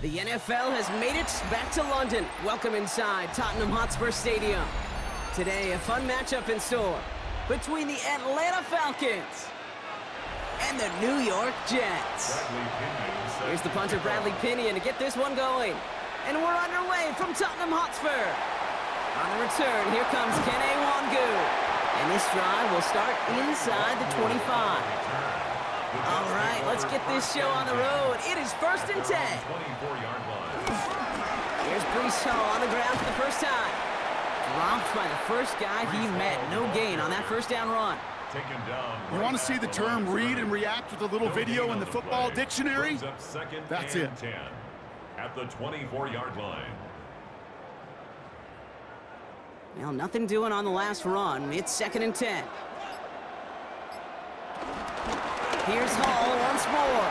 The NFL has made it back to London. Welcome inside Tottenham Hotspur Stadium. Today, a fun matchup in store between the Atlanta Falcons and the New York Jets. Here's the punter, Bradley Pinion, to get this one going. And we're underway from Tottenham Hotspur. On the return, here comes Kene Wangu. And this drive will start inside the 25. All right, let's get this show on the road. It is 1st and 10. Here's Brees Hall on the ground for the first time. Dropped by the first guy he met. No gain on that first down run. You want to see the term read and react with a little video in the football dictionary? That's it. At the 24-yard line. Well, nothing doing on the last run. It's 2nd and 10. Here's Hall once more.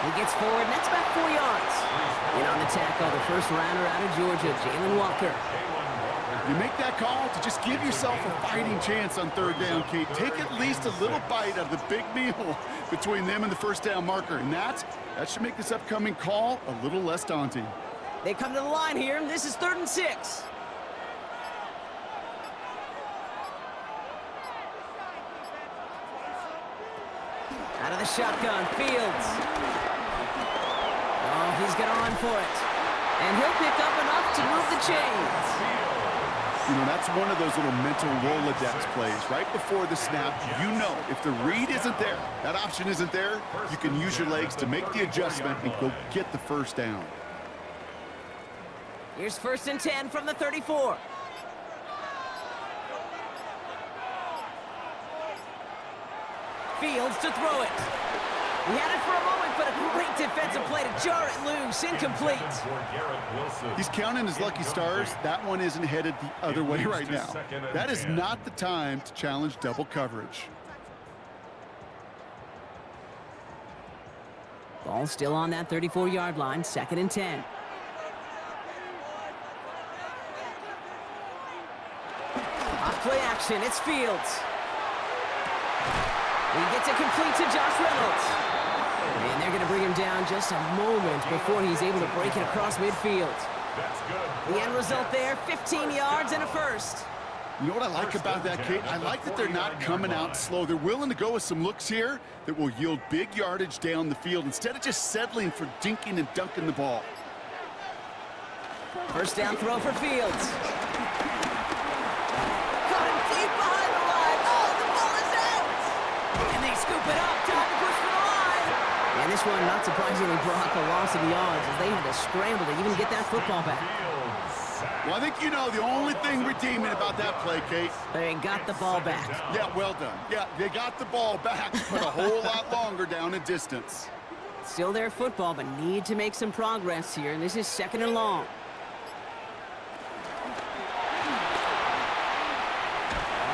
He gets forward, and that's about 4 yards. In on the tackle, the first rounder out of Georgia, Jalen Walker. You make that call to just give yourself a fighting chance on 3rd down, Kate. Take at least a little bite out of the big meal between them and the first down marker. And that should make this upcoming call a little less daunting. They come to the line here. This is 3rd and 6. Out of the shotgun, Fields. Oh, he's going to run for it. And he'll pick up enough to move the chains. You know, that's one of those little mental Rolodex plays. Right before the snap, you know if the read isn't there, that option isn't there, you can use your legs to make the adjustment and go get the first down. Here's 1st and 10 from the 34. Fields to throw it. He had it for a moment, but a great defensive play to jar it loose. Incomplete. He's counting his lucky stars. That one isn't headed the other way right now. That is not the time to challenge double coverage. Ball still on that 34-yard line, 2nd and 10. Off play action, it's Fields. He gets it complete to Josh Reynolds. And they're going to bring him down just a moment before he's able to break it across midfield. The end result there, 15 yards and a first. You know what I like about that, Kate? I like that they're not coming out slow. They're willing to go with some looks here that will yield big yardage down the field instead of just settling for dinking and dunking the ball. First down throw for Fields. Got him deep behind the line. Oh, the ball is out. And they scoop it up. Time to push for the line. And this one, not surprisingly, brought the loss of yards as they had to scramble to even get that football back. Well, I think you know the only thing redeeming about that play, Kate. They got the ball back. Yeah, well done. Yeah, they got the ball back, but a whole lot longer down in distance. Still their football, but need to make some progress here, and this is 2nd and long.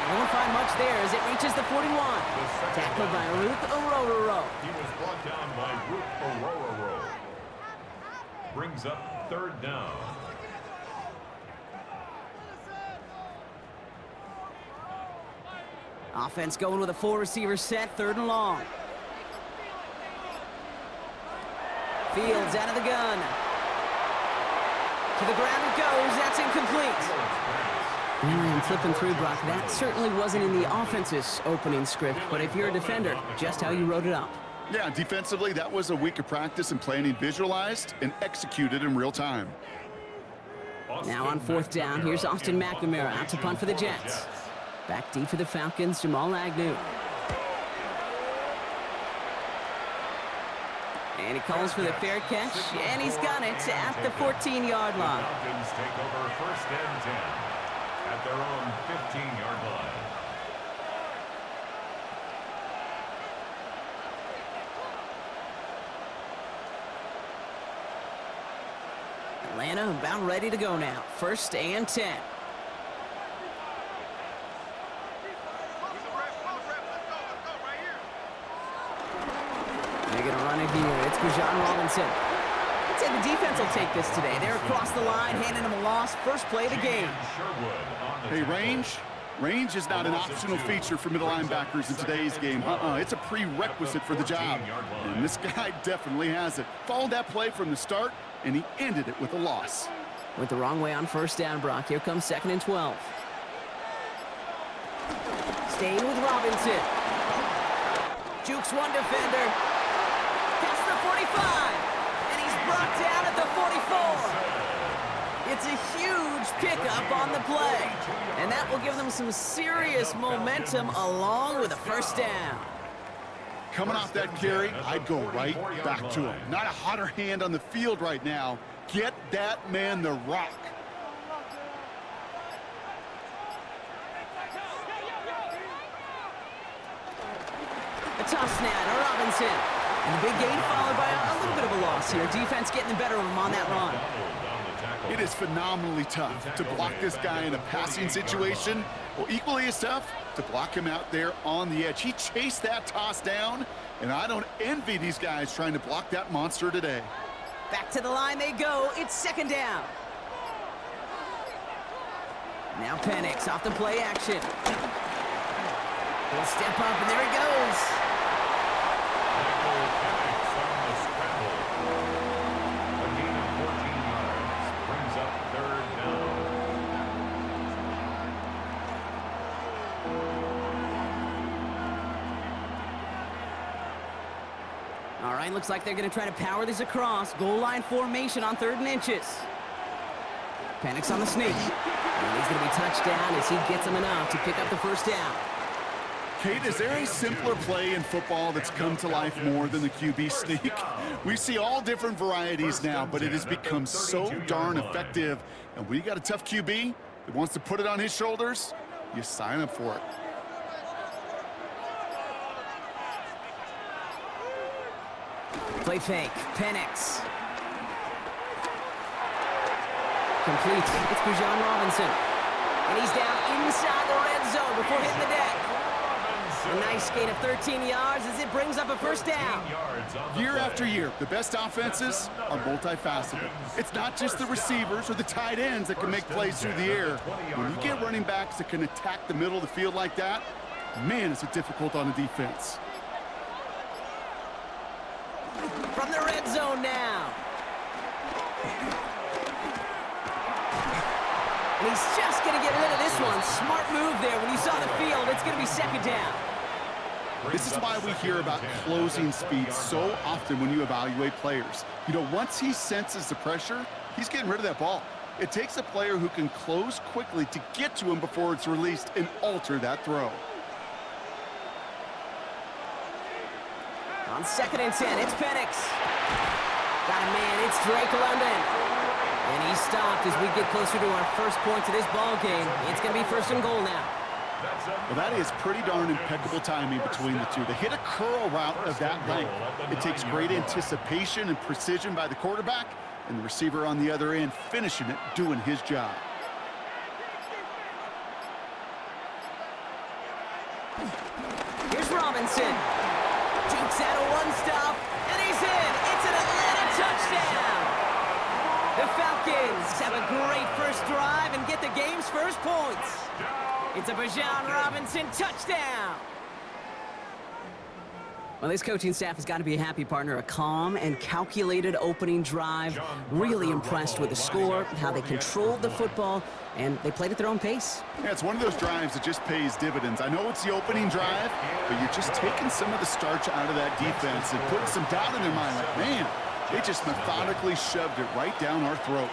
Won't find much there as it reaches the 41. Tackled by Ruth Orororo. He was brought down by Ruth Orororo. Brings up 3rd down. Offense going with a 4-receiver set, 3rd and long. Fields out of the gun. To the ground it goes. That's incomplete. And flipping through, Brock, that certainly wasn't in the offense's opening script, but if you're a defender, just how you wrote it up. Yeah, defensively, that was a week of practice and planning visualized and executed in real time. Now on 4th down, here's Austin McNamara out to punt for the Jets. Back deep for the Falcons, Jamal Agnew. And he calls for the fair catch, and he's got it at the 14-yard line. Falcons take over 1st and 10 at their own 15-yard line. Atlanta about ready to go now. 1st and 10. They're going to run it here. It's Bijan Robinson. I'd say the defense will take this today. They're across the line, handing him a loss. First play of the game. Hey, range, Range is not an optional feature for middle linebackers in today's game. It's a prerequisite for the job. And this guy definitely has it. Followed that play from the start, and he ended it with a loss. Went the wrong way on first down, Brock. Here comes 2nd and 12. Staying with Robinson. Jukes one defender. Past the 45. And he's brought down at the 44. It's a huge pickup on the play. And that will give them some serious momentum along with a first down. Coming off that carry, I'd go right back to him. Not a hotter hand on the field right now. Get that man the rock. A toss now to Robinson. And a big gain followed by a little bit of a loss here. Defense getting the better of him on that run. It is phenomenally tough to block this guy in a passing situation. Well, equally as tough to block him out there on the edge. He chased that toss down, and I don't envy these guys trying to block that monster today. Back to the line they go. It's 2nd down. Now Penix off the play action. He'll step up, and there he goes. All right, looks like they're going to try to power this across. Goal line formation on 3rd and inches. Penix on the sneak. And he's going to be touched down as he gets him enough to pick up the first down. Kate, is there a simpler play in football that's come to life more than the QB sneak? We see all different varieties now, but it has become so darn effective. And when you got a tough QB that wants to put it on his shoulders, you sign up for it. Play fake. Penix. Complete. It's Bijan Robinson. And he's down inside the red zone before hitting the deck. A nice gain of 13 yards as it brings up a first down. Year after year, the best offenses are multifaceted. It's not just the receivers or the tight ends that can make plays through the air. When you get running backs that can attack the middle of the field like that, man, is it difficult on a defense. From the red zone now. And he's just going to get rid of this one. Smart move there. When you saw the field, it's going to be 2nd down. This is why we hear about closing speed so often when you evaluate players. You know, once he senses the pressure, he's getting rid of that ball. It takes a player who can close quickly to get to him before it's released and alter that throw. On 2nd and 10, it's Penix. Got a man, it's Drake London. And he's stopped as we get closer to our first points of this ball game. It's going to be 1st and goal now. Well, that is pretty darn impeccable timing between the two. They hit a curl route of that length. It takes great anticipation and precision by the quarterback, and the receiver on the other end finishing it, doing his job. Here's Robinson. Jukes out a one-stop, and he's in. It's an Atlanta touchdown. The Falcons have a great first drive and get the game's first points. It's a Bijan Robinson touchdown. Well, this coaching staff has got to be a happy partner. A calm and calculated opening drive. Really impressed with the score, how they controlled the football, and they played at their own pace. Yeah, it's one of those drives that just pays dividends. I know it's the opening drive, but you're just taking some of the starch out of that defense and putting some doubt in their mind. Like, man, they just methodically shoved it right down our throat.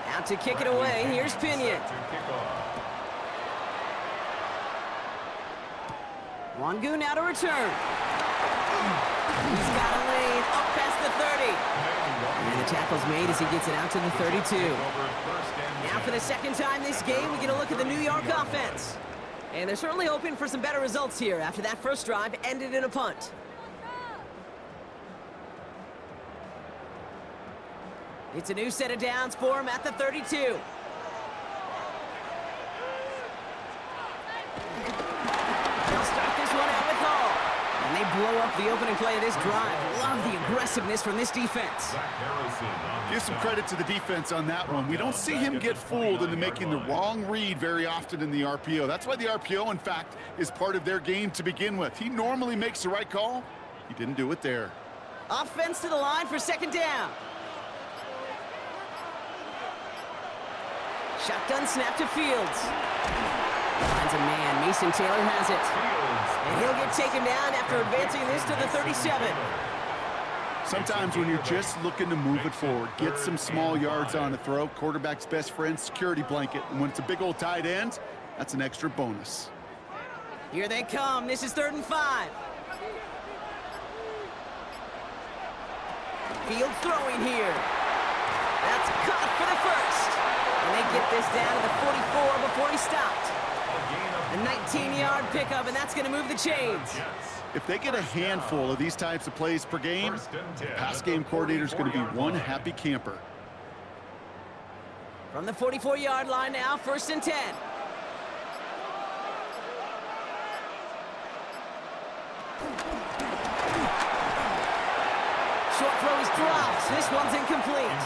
Out to kick it away, here's Pinion. Wangu now to return. He's got a lane up past the 30. And the tackle's made as he gets it out to the 32. Now for the second time this game, we get a look at the New York offense. And they're certainly hoping for some better results here after that first drive ended in a punt. It's a new set of downs for him at the 32. blow up the opening play of this drive. Love the aggressiveness from this defense. Give some credit to the defense on that one. We don't see him get fooled into making the wrong read very often in the RPO. That's why the RPO, in fact, is part of their game to begin with. He normally makes the right call. He didn't do it there. Offense to the line for second down. Shotgun snap to Fields. Finds a man. Mason Taylor has it. And he'll get taken down after advancing this to the 37. Sometimes when you're just looking to move it forward, get some small yards on a throw, quarterback's best friend, security blanket. And when it's a big old tight end, that's an extra bonus. Here they come. This is 3rd and 5. Fields throwing here. That's caught for the first. And they get this down to the 44 before he stopped. A 19-yard pickup, and that's going to move the chains. If they get a handful of these types of plays per game, the pass game coordinator is going to be one happy camper. From the 44-yard line now, 1st and 10. Short throw is dropped. This one's incomplete.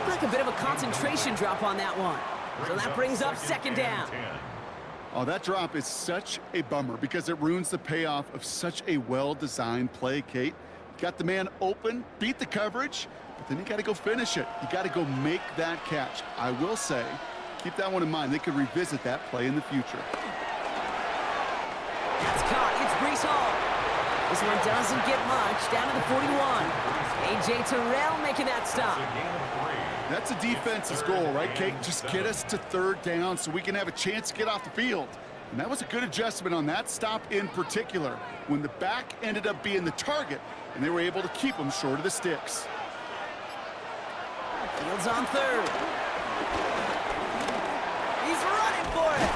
Like a bit of a concentration drop on that one. So that brings up 2nd down. Oh, that drop is such a bummer because it ruins the payoff of such a well-designed play, Kate. Got the man open, beat the coverage, but then you got to go finish it. You got to go make that catch. I will say, keep that one in mind. They could revisit that play in the future. That's caught. It's Breece Hall. This one doesn't get much. Down to the 41. A.J. Terrell making that stop. That's a defense's goal, right, Kate? Just get us to 3rd down so we can have a chance to get off the field. And that was a good adjustment on that stop in particular, when the back ended up being the target, and they were able to keep him short of the sticks. Fields on 3rd. He's running for it.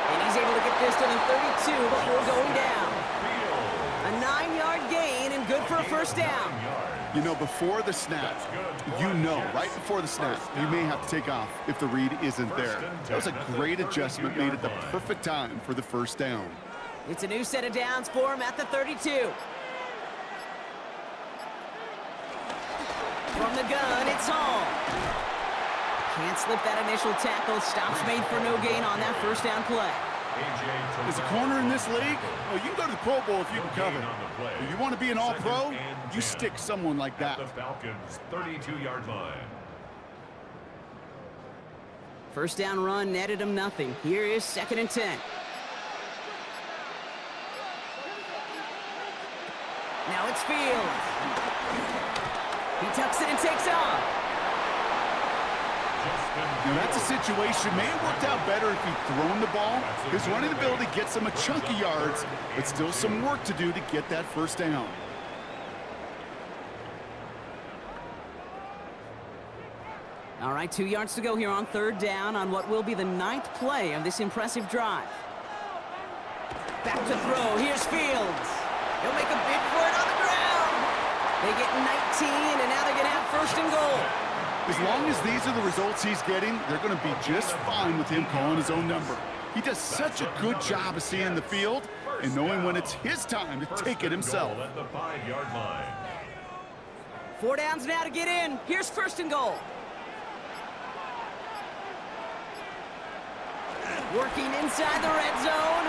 And he's able to get this to the 32 before going down. A 9-yard gain and good for a 1st down. You know, before the snap, right before the snap, you may have to take off if the read isn't there. That was a great adjustment made at the perfect time for the 1st down. It's a new set of downs for him at the 32. From the gun, it's Hall. Can't slip that initial tackle. Stops made for no gain on that 1st down play. As a corner in this league, oh, you can go to the Pro Bowl if you can cover. If you want to be an all-pro, you stick someone like that. The Falcons' 32-yard line. 1st down run netted him nothing. Here is 2nd and 10. Now it's Fields. He tucks it and takes off. Now that's a situation, may have worked out better if he'd thrown the ball. His running ability gets him a chunky yards, but still some work to do to get that 1st down. All right, 2 yards to go here on 3rd down on what will be the 9th play of this impressive drive. Back to throw. Here's Fields. He'll make a bid for it on the ground. They get 19, and now they're going to have 1st and goal. As long as these are the results he's getting, they're going to be just fine with him calling his own number. He does such a good job of seeing the field and knowing when it's his time to take it himself. At the 5-yard line. 4 downs now to get in. Here's 1st and goal. Working inside the red zone.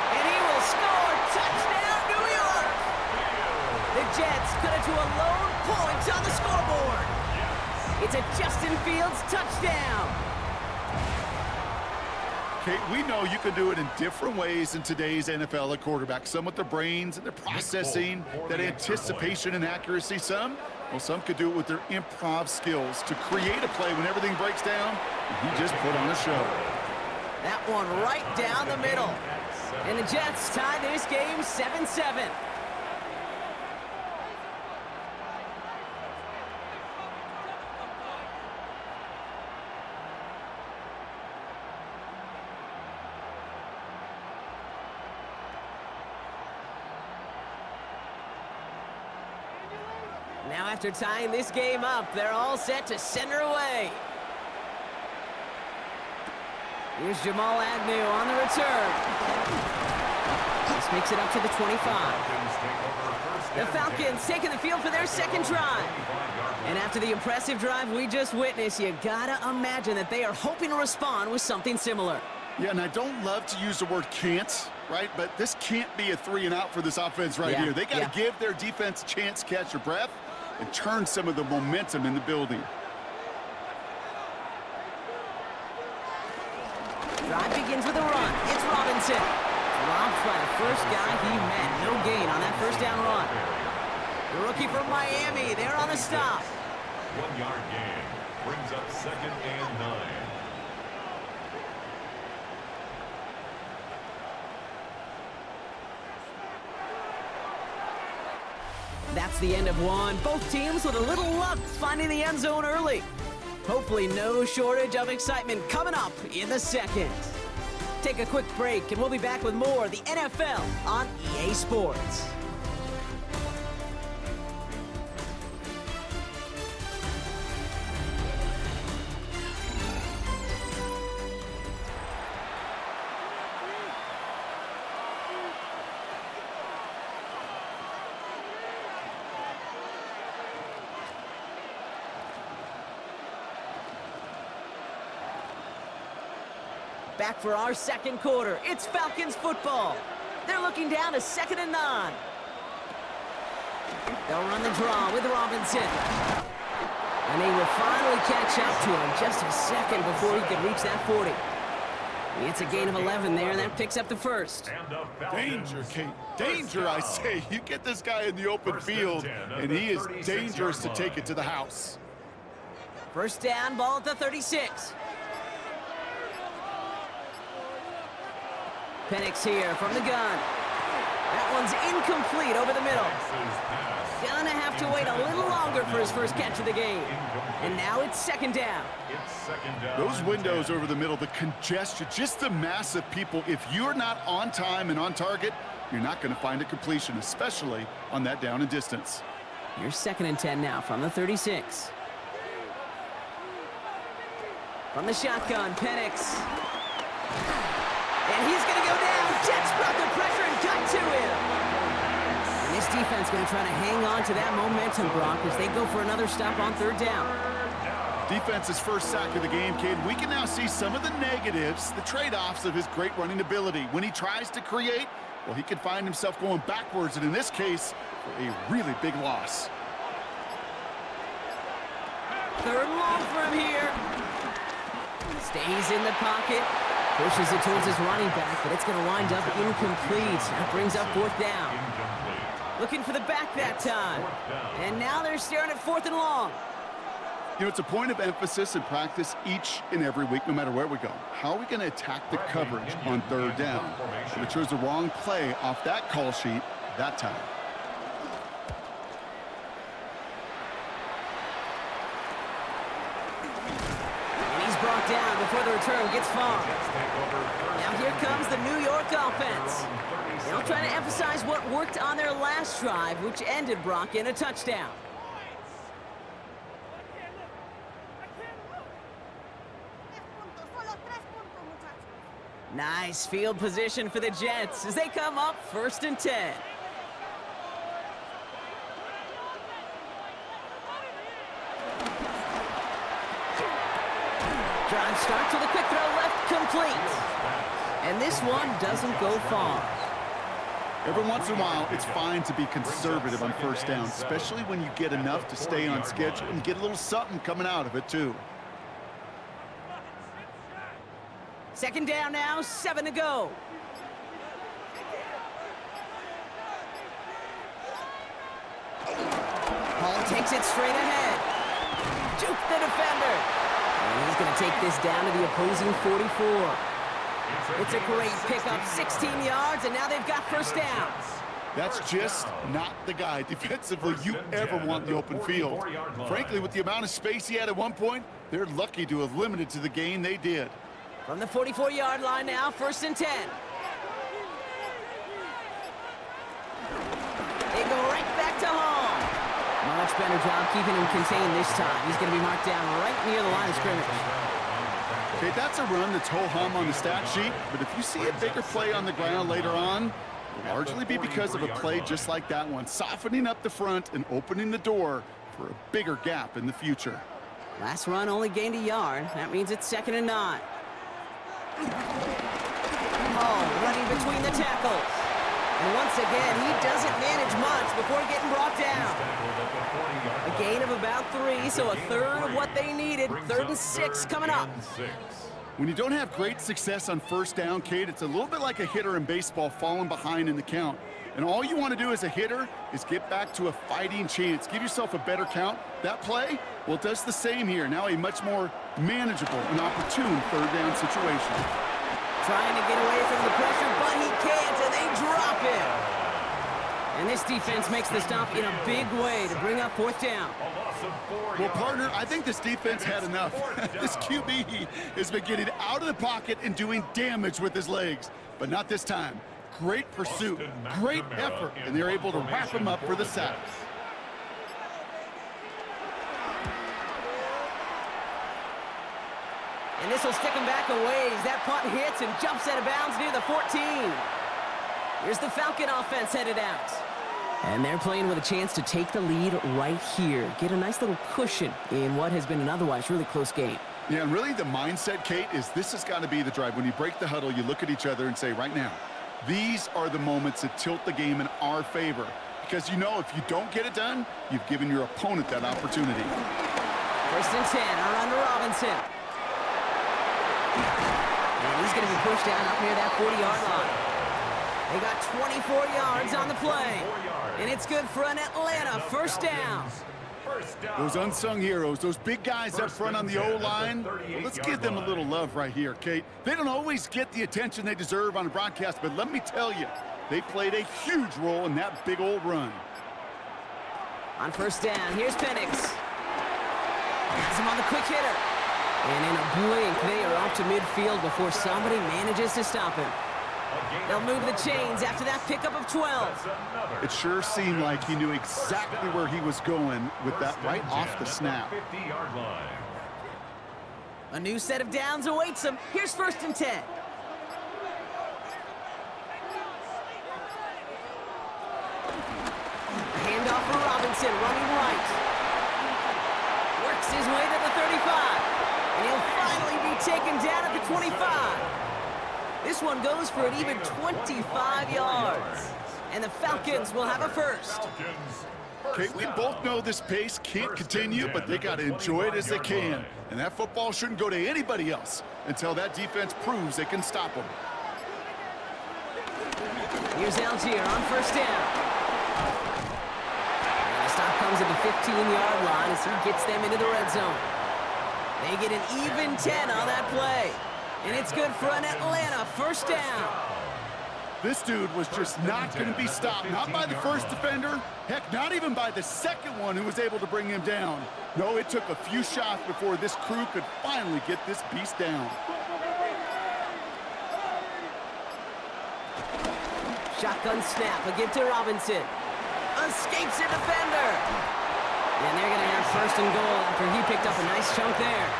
And he will score. Touchdown, New York. The Jets cut it to a lone point on the scoreboard. It's a Justin Fields touchdown. Kate, we know you can do it in different ways in today's NFL at quarterback. Some with their brains and their processing, that anticipation and accuracy. Some could do it with their improv skills to create a play when everything breaks down. And he just put on a show. That one right down the middle. And the Jets tie this game 7-7. Now after tying this game up, they're all set to send her away. Here's Jamal Agnew on the return. This makes it up to the 25. The Falcons taking the field for their second drive. And after the impressive drive we just witnessed, you gotta imagine that they are hoping to respond with something similar. Yeah, and I don't love to use the word can't, right? But this can't be a 3-and-out for this offense right here. They got to give their defense a chance to catch their breath and turn some of the momentum in the building. Drive begins with a run. It's Robinson. Robbed by the first guy he met. No gain on that first down run. The rookie from Miami, they're on the stop. 1-yard gain. Brings up 2nd and 9. That's the end of one. Both teams with a little luck finding the end zone early. Hopefully no shortage of excitement coming up in the second. Take a quick break and we'll be back with more of the NFL on EA Sports. Back for our second quarter. It's Falcons football. They're looking down to 2nd and 9. They'll run the draw with Robinson. And they will finally catch up to him just a second before he could reach that 40. It's a gain of 11 there, and that picks up the first. Danger, Kate. Danger, I say. You get this guy in the open field, and he is dangerous to take it to the house. First down, ball at the 36. Penix here from the gun. That one's incomplete over the middle. Gonna have to wait a little longer for his first catch of the game. And now it's 2nd down. Those windows over the middle, the congestion, just the mass of people. If you're not on time and on target, you're not going to find a completion, especially on that down and distance. You're 2nd and 10 now from the 36. From the shotgun, Penix. And he's going to go down. Jets brought the pressure and got to him. And this defense going to try to hang on to that momentum, Brock, as they go for another stop on 3rd down. Defense's first sack of the game, Cade. We can now see some of the negatives, the trade-offs of his great running ability. When he tries to create, well, he can find himself going backwards, and in this case, a really big loss. 3rd and long for him here. Stays in the pocket. Pushes it towards his running back, but it's going to wind up incomplete. That brings up 4th down. Looking for the back that time. And now they're staring at 4th and long. You know, it's a point of emphasis and practice each and every week, no matter where we go. How are we going to attack the coverage on 3rd down? We chose the wrong play off that call sheet that time. Brought down before the return gets far. Now here comes the New York offense. They'll try to emphasize what worked on their last drive, which ended, Brock, in a touchdown. Nice field position for the Jets as they come up 1st and 10. Drive starts with a quick throw left, complete. And this one doesn't go far. Every once in a while, it's fine to be conservative on 1st down, especially when you get enough to stay on schedule and get a little something coming out of it, too. 2nd down now, 7 to go. Hall takes it straight ahead. Juke the defender. And he's going to take this down to the opposing 44. It's a great pickup, 16 yards, and now they've got 1st down. That's just not the guy defensively you ever want in the open field. Frankly, with the amount of space he had at one point, they're lucky to have limited to the gain they did. From the 44-yard line now, 1st and 10. They go right back to Hall. Much better job keeping him contained this time. He's going to be marked down right near the line of scrimmage. Okay, that's a run that's ho-hum on the stat sheet, but if you see a bigger play on the ground later on, it'll largely be because of a play just like that one, softening up the front and opening the door for a bigger gap in the future. Last run only gained a yard. That means it's 2nd and 9. Oh, running between the tackles. And once again, he doesn't manage much before getting brought down. A gain of about 3, so a third of what they needed. 3rd and 6 coming up. When you don't have great success on first down, Kate, it's a little bit like a hitter in baseball falling behind in the count. And all you want to do as a hitter is get back to a fighting chance. Give yourself a better count. That play, well, it does the same here. Now a much more manageable and opportune 3rd down situation. Trying to get away from the pressure, but he can't, and they drop it. And this defense makes the stop in a big way to bring up 4th down. Well, partner, I think this defense had enough. This QB has been getting out of the pocket and doing damage with his legs, but not this time. Great pursuit, great effort, and they're able to wrap him up for the sack. And this will stick him back a ways. That punt hits and jumps out of bounds near the 14. Here's the Falcon offense headed out. And they're playing with a chance to take the lead right here. Get a nice little cushion in what has been an otherwise really close game. Yeah, and really the mindset, Kate, is this has got to be the drive. When you break the huddle, you look at each other and say, right now, these are the moments that tilt the game in our favor. Because you know if you don't get it done, you've given your opponent that opportunity. 1st and 10, around to Robinson. And he's going to be pushed down up near that 40-yard line. They got 24 yards on the play. And it's good for an Atlanta 1st down. Those unsung heroes, those big guys up front on the O-line, well, let's give them a little love right here, Kate. They don't always get the attention they deserve on a broadcast, but let me tell you, they played a huge role in that big old run. On 1st down, here's Penix. Has him on the quick hitter. And in a blink, they are off to midfield before somebody manages to stop him. They'll move the chains after that pickup of 12. It sure seemed like he knew exactly where he was going with that right off the snap. A new set of downs awaits him. Here's 1st and 10. Handoff for Robinson, running right. Works his way to the 35. And he'll finally be taken down at the 25. This one goes for an even 25 yards. And the Falcons will have a 1st. Okay, we both know this pace can't continue, but they got to enjoy it as they can. And that football shouldn't go to anybody else until that defense proves they can stop them. Here's Algier on 1st down. And the stop comes at the 15-yard line as he gets them into the red zone. They get an even 10 on that play. And it's good for an Atlanta 1st down. This dude was just not going to be stopped. Not by the first defender. Heck, not even by the second one who was able to bring him down. No, it took a few shots before this crew could finally get this beast down. Shotgun snap, a give to Robinson. Escapes a defender. And they're going to have 1st and goal after he picked up a nice chunk there.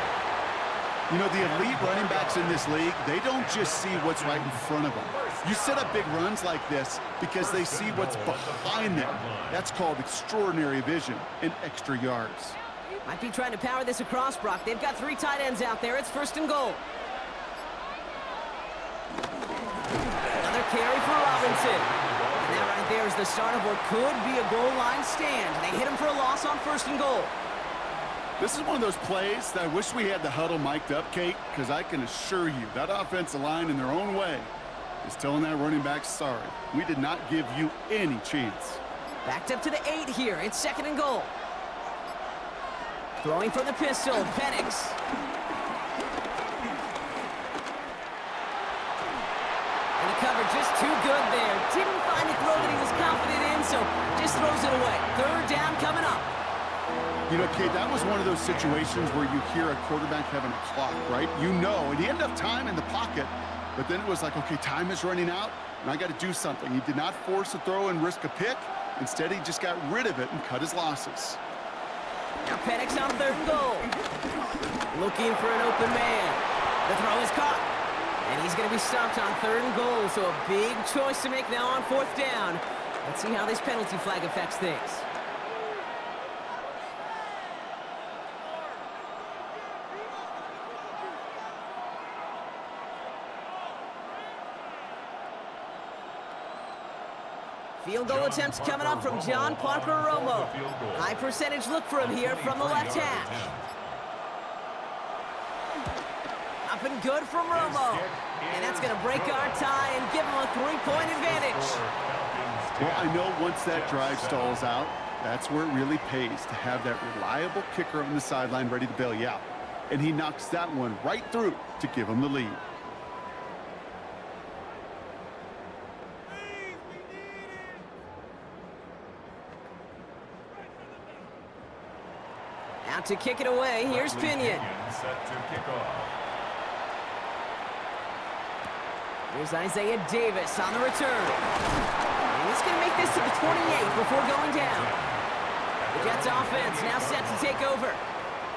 You know, the elite running backs in this league, they don't just see what's right in front of them. You set up big runs like this because they see what's behind them. That's called extraordinary vision and extra yards. Might be trying to power this across, Brock. They've got 3 tight ends out there. It's 1st and goal. Another carry for Robinson. And that right there is the start of what could be a goal line stand. They hit him for a loss on 1st and goal. This is one of those plays that I wish we had the huddle mic'd up, Kate, because I can assure you that offensive line in their own way is telling that running back, sorry, we did not give you any chance. Backed up to the 8 here. It's 2nd and goal. Throwing from the pistol, Penix. And the cover just too good there. Didn't find the throw that he was confident in, so just throws it away. 3rd down coming up. You know, Kate, that was one of those situations where you hear a quarterback having a clock, right? You know, and he ended up time in the pocket, but then it was like, okay, time is running out, and I got to do something. He did not force a throw and risk a pick. Instead, he just got rid of it and cut his losses. Now Penix on 3rd and goal. Looking for an open man. The throw is caught. And he's going to be stopped on 3rd and goal, so a big choice to make now on 4th down. Let's see how this penalty flag affects things. Field goal attempts coming up from John Parker Romo. High percentage look for him here from the left hash. Up and good from Romo. And that's going to break our tie and give him a 3-point advantage. Well, I know once that drive stalls out, that's where it really pays to have that reliable kicker on the sideline ready to bail you out. And he knocks that one right through to give him the lead. Out to kick it away, here's Pinion. Set to kick off. Here's Isaiah Davis on the return. And he's going to make this to the 28 before going down. The Jets offense now set to take over.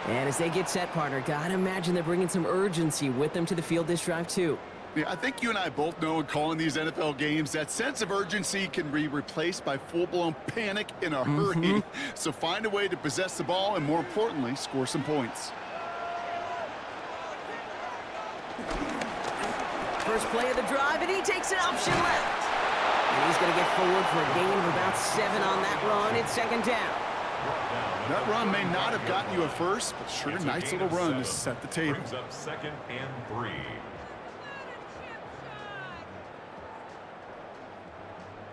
And as they get set, partner, gotta imagine they're bringing some urgency with them to the field this drive, too. Yeah, I think you and I both know in calling these NFL games, that sense of urgency can be replaced by full-blown panic in a hurry. So find a way to possess the ball and, more importantly, score some points. First play of the drive, and he takes an option left. And he's going to get forward for a gain of about 7 on that run. It's 2nd down. That run may not have gotten you a first, but sure, a nice little run to set the table. Brings up 2nd and 3.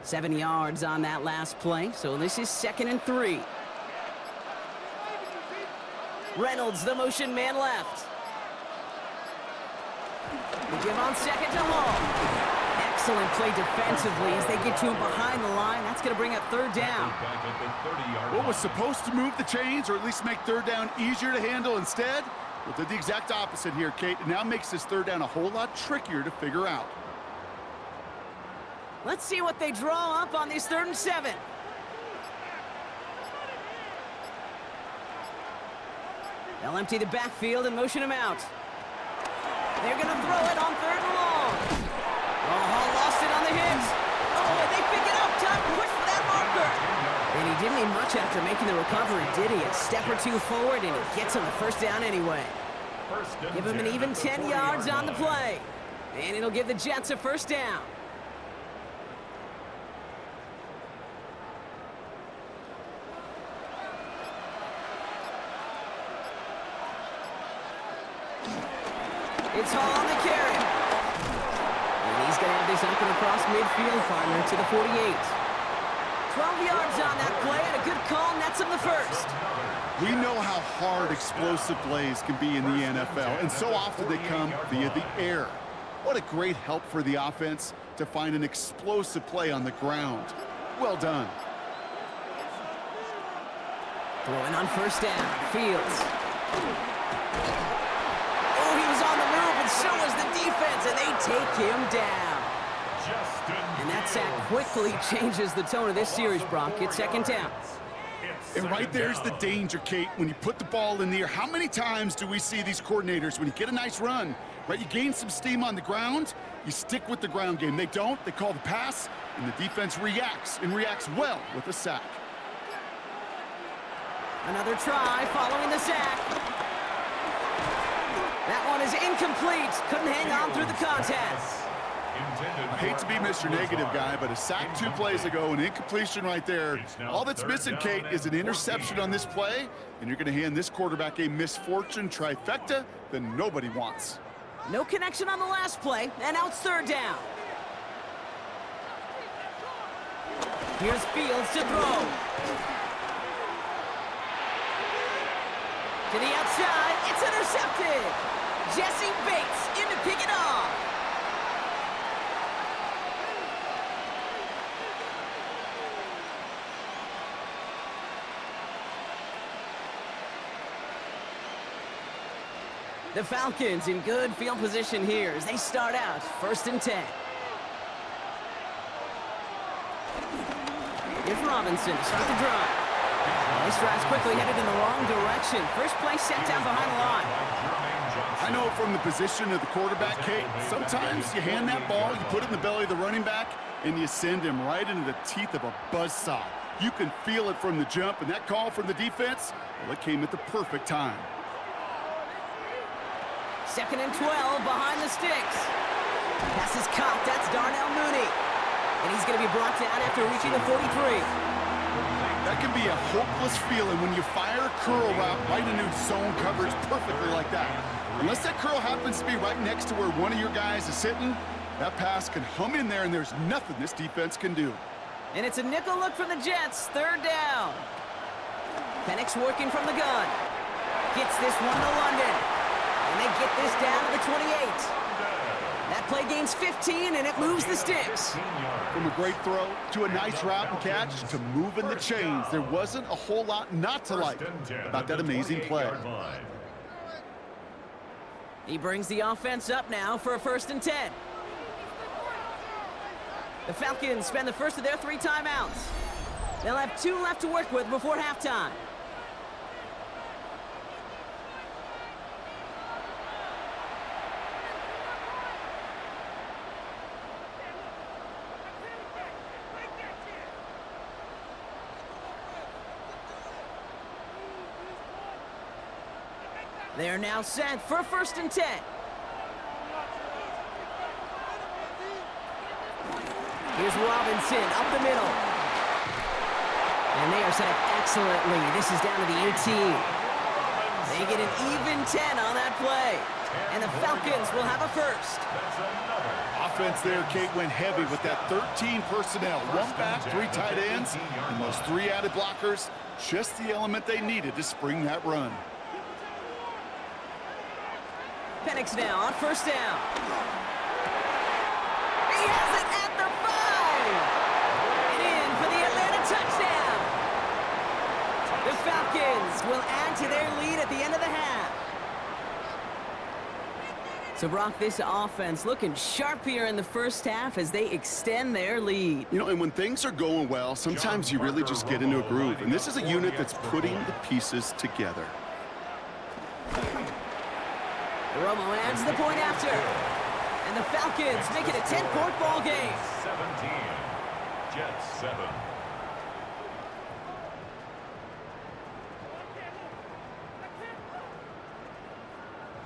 Seven yards on that last play, so this is 2nd and 3. Reynolds, the motion man left. The give on 2nd to Hall. Excellent play defensively as they get to him behind the line. That's going to bring up 3rd down. What was supposed to move the chains, or at least make 3rd down easier to handle instead? Well, did the exact opposite here, Kate. It now makes this 3rd down a whole lot trickier to figure out. Let's see what they draw up on these 3rd and 7. They'll empty the backfield and motion him out. They're going to throw it on 3rd and long. Oh, Hall lost it on the hit. Oh, and they pick it up. Time to push for that marker. And he didn't need much after making the recovery, did he? A step or 2 forward, and it gets him the 1st down anyway. Give him an even 10 yards on the play. And it'll give the Jets a 1st down. It's Hall on the carry. And he's going to have this open across midfield, partner, to the 48. 12 yards on that play, and a good call nets him the 1st. We know how hard explosive plays can be in the NFL, and so often they come via the air. What a great help for the offense to find an explosive play on the ground. Well done. Throwing on 1st down, Fields. Oh, he was on the move, and so was the defense, and they take him down. And that sack quickly changes the tone of this series, Brock. It's 2nd down. And right there's the danger, Kate, when you put the ball in the air. How many times do we see these coordinators, when you get a nice run, right, you gain some steam on the ground, you stick with the ground game. They don't, they call the pass, and the defense reacts, and reacts well with a sack. Another try following the sack. That one is incomplete. Couldn't hang on through the contest. I hate to be Mr. Negative guy, but a sack 2 plays ago, an incompletion right there. All that's missing, Kate, is an interception on this play, and you're going to hand this quarterback a misfortune trifecta that nobody wants. No connection on the last play, and now it's 3rd down. Here's Fields to throw. To the outside, it's intercepted. Jesse Bates in to pick it off. The Falcons in good field position here as they start out 1st and 10. Here's Robinson to start the drive. This drive's quickly headed in the wrong direction. First play set down behind the line. I know from the position of the quarterback, Kate, sometimes you hand that ball, you put it in the belly of the running back, and you send him right into the teeth of a buzzsaw. You can feel it from the jump, and that call from the defense, well, it came at the perfect time. 2nd and 12 behind the sticks. Pass is caught. That's Darnell Mooney. And he's going to be brought down after reaching the 43. That can be a hopeless feeling when you fire a curl route right into zone coverage perfectly like that. Unless that curl happens to be right next to where one of your guys is sitting, that pass can hum in there, and there's nothing this defense can do. And it's a nickel look from the Jets. 3rd down. Penix working from the gun. Gets this one to London. And they get this down to the 28. That play gains 15, and it moves the sticks. From a great throw to a nice route and catch to moving the chains, there wasn't a whole lot not to like about that amazing play. He brings the offense up now for a 1st and 10. The Falcons spend the first of their 3 timeouts. They'll have 2 left to work with before halftime. They are now set for 1st and 10. Here's Robinson up the middle. And they are set up excellently. This is down to the 18. They get an even 10 on that play. And the Falcons will have a first. Offense there, Kate, went heavy with that 13 personnel. 1 back, 3 tight ends, and those 3 added blockers. Just the element they needed to spring that run. Penix now on 1st down. He has it at the 5. And in for the Atlanta touchdown. The Falcons will add to their lead at the end of the half. So, Brock, this offense looking sharp here in the first half as they extend their lead. You know, and when things are going well, sometimes you really just get into a groove. And this is a unit that's putting the pieces together. Romo adds the point after. And the Falcons make it a 10-point ball game. 17. Jets 7.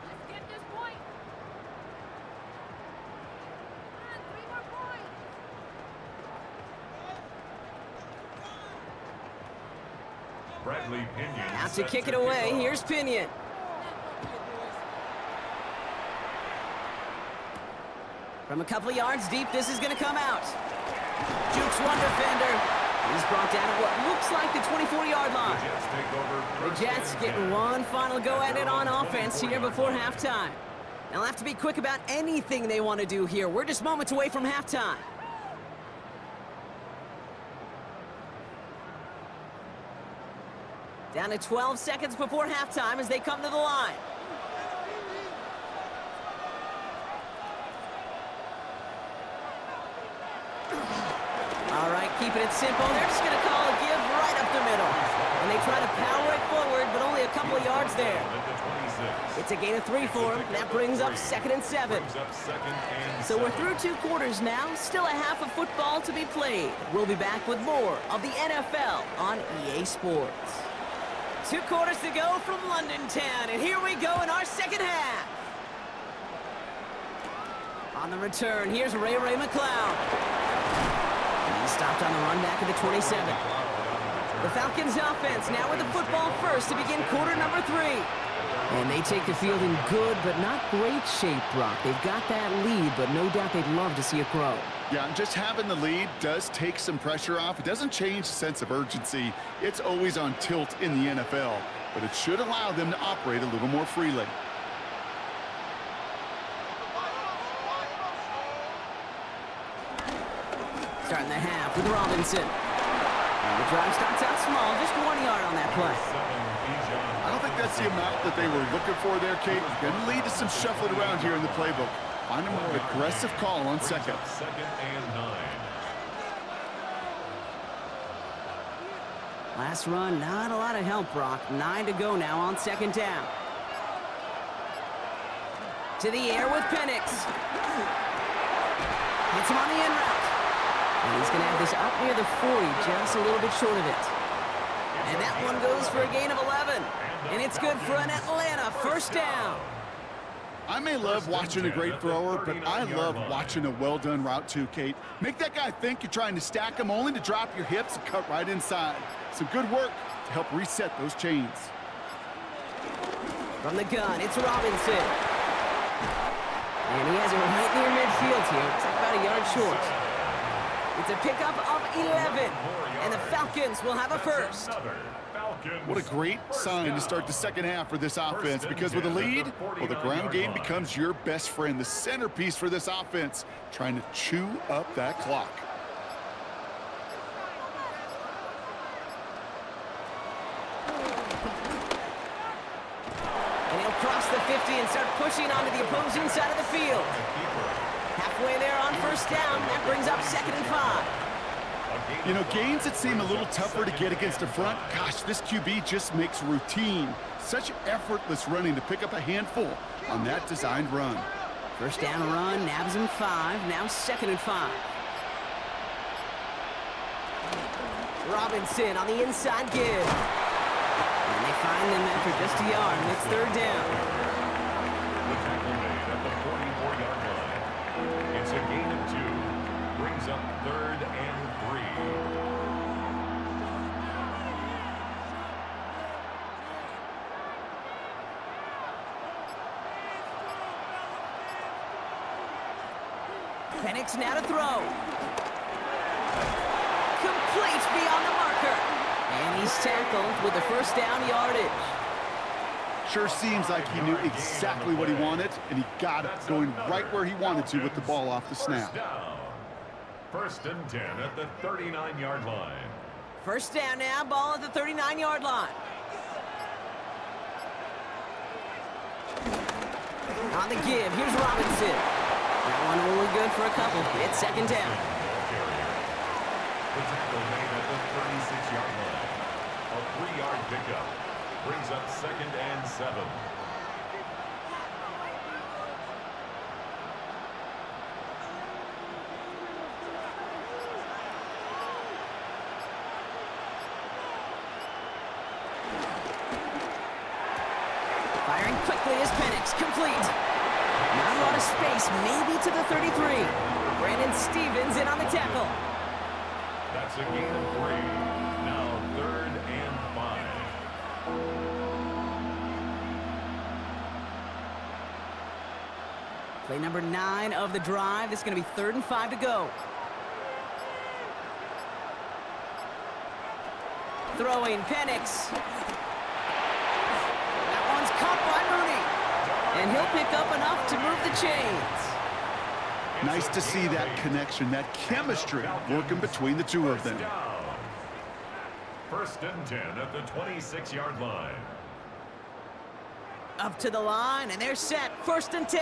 Let's get this point. Come on, 3 more points. Bradley Pinion. Out to kick it away. Here's Pinion. From a couple of yards deep, this is going to come out. Jukes one defender. He's brought down at what looks like the 24-yard line. The Jets getting one final go at it on offense here before halftime. They'll have to be quick about anything they want to do here. We're just moments away from halftime. Down to 12 seconds before halftime as they come to the line. All right, keeping it simple. They're just going to call a give right up the middle. And they try to power it forward, but only a couple of yards there. It's a gain of 3 for them. That brings up 2nd and 7. So we're through 2 quarters now. Still a half of football to be played. We'll be back with more of the NFL on EA Sports. 2 quarters to go from London Town, and here we go in our second half. On the return, here's Ray McCloud. He's stopped on the run back at the 27. The Falcons offense now with the football first to begin quarter number 3. And they take the field in good but not great shape, Brock. They've got that lead, but no doubt they'd love to see it grow. Yeah, and just having the lead does take some pressure off. It doesn't change the sense of urgency. It's always on tilt in the NFL, but it should allow them to operate a little more freely. Starting the half with Robinson. And the drive starts out small, just 1 yard on that play. I don't think that's the amount that they were looking for there, Kate. Going to lead to some shuffling around here in the playbook. Find a more aggressive call on second. 2nd and 9. Last run, not a lot of help, Brock. 9 to go now on second down. To the air with Penix. Hits him on the in route. And he's going to have this up near the 40, just a little bit short of it. And that one goes for a gain of 11. And it's good for an Atlanta first down. I may love watching a great thrower, but I love watching a well-done route too, Kate. Make that guy think you're trying to stack him only to drop your hips and cut right inside. Some good work to help reset those chains. From the gun, it's Robinson. And he has it right near midfield here. It's like about a yard short. It's a pickup of 11. And the Falcons will have a first. What a great sign to start the second half for this offense, because with a lead, well, the ground game becomes your best friend, the centerpiece for this offense, trying to chew up that clock. And he'll cross the 50 and start pushing onto the opposing side of the field. Halfway there on first down, that brings up 2nd and 5. You know, gains that seem a little tougher to get against the front, gosh, this QB just makes routine such effortless running to pick up a handful on that designed run. First down run, nabs him 5, now 2nd and 5. Robinson on the inside give. And they find him after just a yard, and it's 3rd down. The tackle made at the 44-yard line. It's a gain of 2. Brings up 3rd and 3. Penix now to throw. Complete beyond the marker. And he's tackled with the first down yardage. Sure seems like he knew exactly what he wanted, and he got it, going right where he wanted to with the ball off the snap. First and 10 at the 39-yard line. First down now, ball at the 39-yard line. On the give, here's Robinson. That one only good for a couple. It's 2nd down. The tackle made at the 36-yard line. A 3-yard pickup. Brings up 2nd and 7. Firing quickly is Penix, complete. Not a lot of space, maybe to the 33. Brandon Stevens in on the tackle. That's a gain of 3. Now 3rd and 5. Play number 9 of the drive. This is going to be 3rd and 5 to go. Throwing Penix. That one's caught by Mooney. And he'll pick up enough to move the chains. Nice to see that connection, that chemistry working between the two of them. First and 10 at the 26-yard line. Up to the line, and they're set. 1st and 10.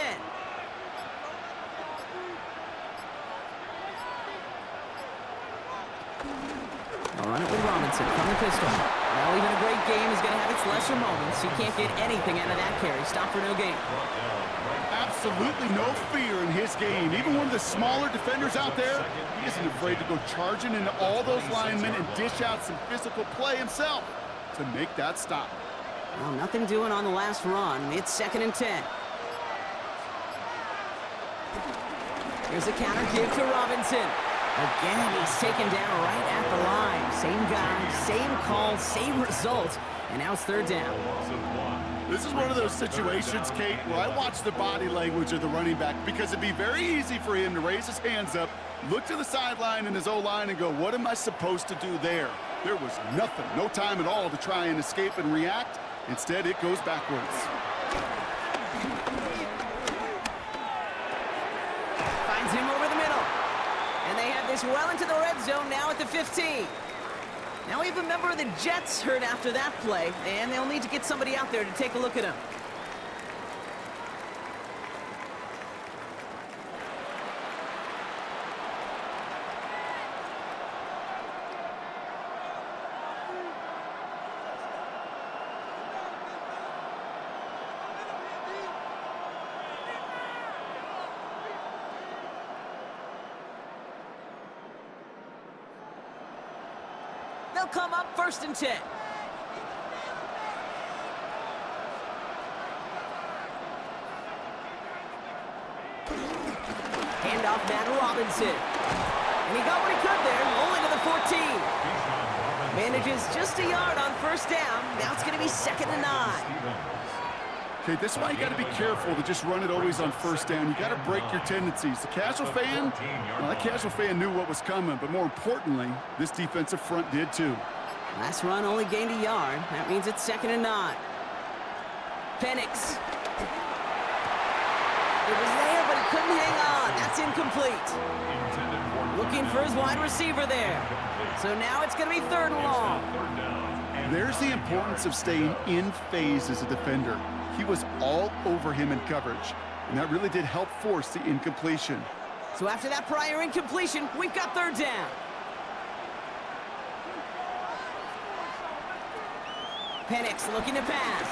They'll run it with Robinson from the pistol. Well, even a great game is going to have its lesser moments. You can't get anything out of that carry. Stop for no gain. Absolutely no fear in his game. Even one of the smaller defenders out there, he isn't afraid to go charging into all those linemen and dish out some physical play himself to make that stop. Well, nothing doing on the last run. It's 2nd and 10. Here's a counter give to Robinson. Again, he's taken down right at the line. Same guy, same call, same result. And now it's 3rd down. This is one of those situations, Kate, where I watch the body language of the running back, because it'd be very easy for him to raise his hands up, look to the sideline in his O-line and go, what am I supposed to do there? There was nothing, no time at all to try and escape and react. Instead, it goes backwards. Finds him over the middle. And they have this well into the red zone now at the 15. Now we have a member of the Jets hurt after that play, and they'll need to get somebody out there to take a look at him. They'll come up 1st and 10. Handoff Matt Robinson. And he got what he could there, only to the 14. Manages just a yard on 1st down. Now it's going to be 2nd and 9. Okay, this is why you got to be careful to just run it always on 1st down. You got to break your tendencies. The casual fan, well, that casual fan knew what was coming, but more importantly, this defensive front did too. Last run only gained a yard. That means it's 2nd and 9. Penix. It was there, but he couldn't hang on. That's incomplete. Looking for his wide receiver there. So now it's going to be 3rd and long. There's the importance of staying in phase as a defender. He was all over him in coverage, and that really did help force the incompletion. So after that prior incompletion, we've got 3rd down. Penix looking to pass.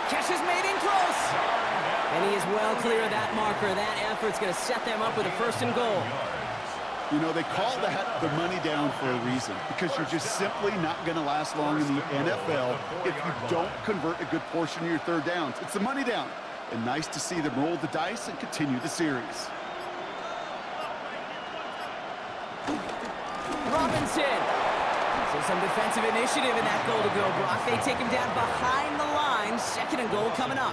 Catch is made in close. And he is well clear of that marker. That effort's going to set them up with a 1st and goal. You know, they call that the money down for a reason, because you're just simply not going to last long in the NFL if you don't convert a good portion of your 3rd downs. It's the money down. And nice to see them roll the dice and continue the series. Robinson. So some defensive initiative in that goal to go, Brock. They take him down behind the line. 2nd and goal coming up.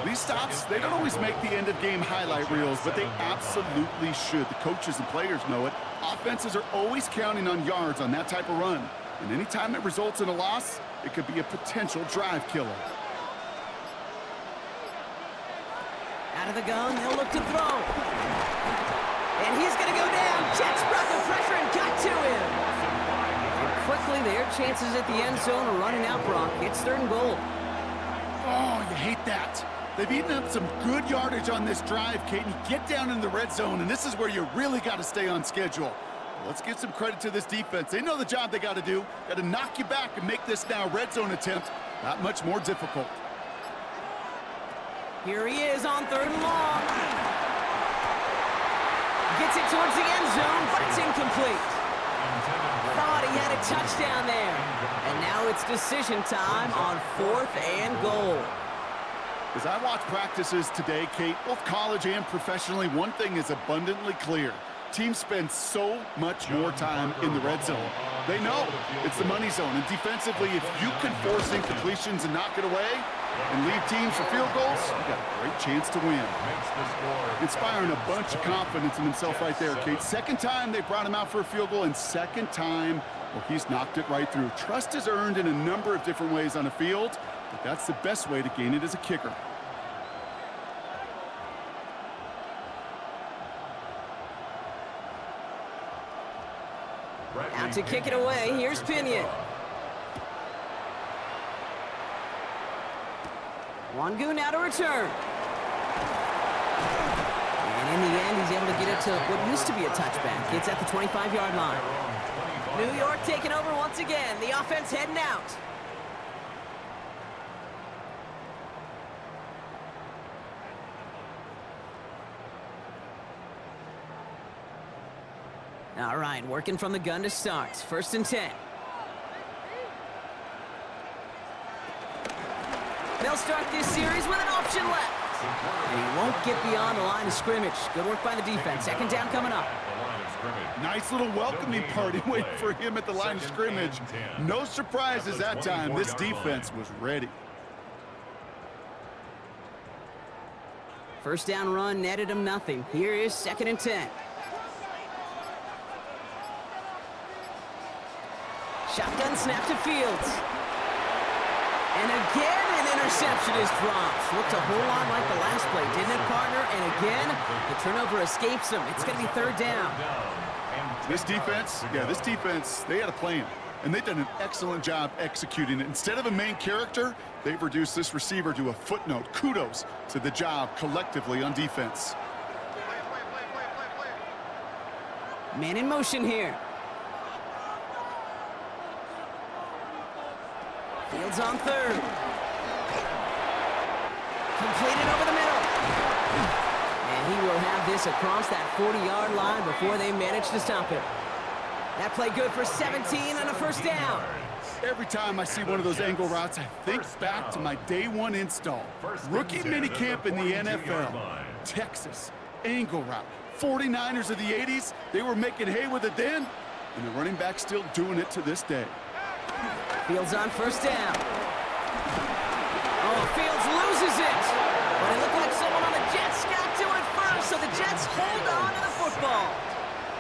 These stops, they don't always make the end-of-game highlight reels, but they absolutely should. The coaches and players know it. Offenses are always counting on yards on that type of run. And anytime it results in a loss, it could be a potential drive killer. Out of the gun, they'll look to throw. And he's going to go down. Jets brought the pressure and got to him. And quickly, their chances at the end zone are running out, Brock. It's 3rd and goal. Oh, you hate that. They've eaten up some good yardage on this drive, Kate, and you get down in the red zone, and this is where you really got to stay on schedule. Let's give some credit to this defense. They know the job they got to do. Got to knock you back and make this now red zone attempt not much more difficult. Here he is on 3rd and long. Gets it towards the end zone, but it's incomplete. Thought he had a touchdown there. And now it's decision time on 4th and goal. As I watch practices today, Kate, both college and professionally, one thing is abundantly clear. Teams spend so much more time in the red zone. They know it's the money zone. And defensively, if you can force incompletions and knock it away and leave teams for field goals, you got a great chance to win. Inspiring a bunch of confidence in himself right there, Kate. 2nd time they brought him out for a field goal, and 2nd time, well, he's knocked it right through. Trust is earned in a number of different ways on a field, but that's the best way to gain it as a kicker. Out to kick it away, here's Pinion. Wangu now to return. And in the end, he's able to get it to what used to be a touchback. It's at the 25-yard line. New York taking over once again. The offense heading out. All right, working from the gun to start. 1st and 10. They'll start this series with an option left. And he won't get beyond the line of scrimmage. Good work by the defense. 2nd down coming up. Nice little welcoming party waiting for him at the line of scrimmage. No surprises that time. This defense was ready. 1st down run netted him nothing. Here is 2nd and 10. Shotgun snap to Fields. And again, an interception is dropped. Looked a whole lot like the last play, didn't it, partner? And again, the turnover escapes him. It's going to be 3rd down. This defense, they had a plan. And they've done an excellent job executing it. Instead of a main character, they've reduced this receiver to a footnote. Kudos to the job collectively on defense. Man in motion here. Fields on 3rd. Completed over the middle. And he will have this across that 40-yard line before they manage to stop it. That play good for 17 and a first down. Every time I see one of those angle routes, I think back to my day one install. Rookie minicamp in the NFL. Texas, angle route. 49ers of the 80s, they were making hay with it then, and the running back's still doing it to this day. Fields on first down. Oh, Fields loses it. But it looked like someone on the Jets got to it first, so the Jets hold on to the football.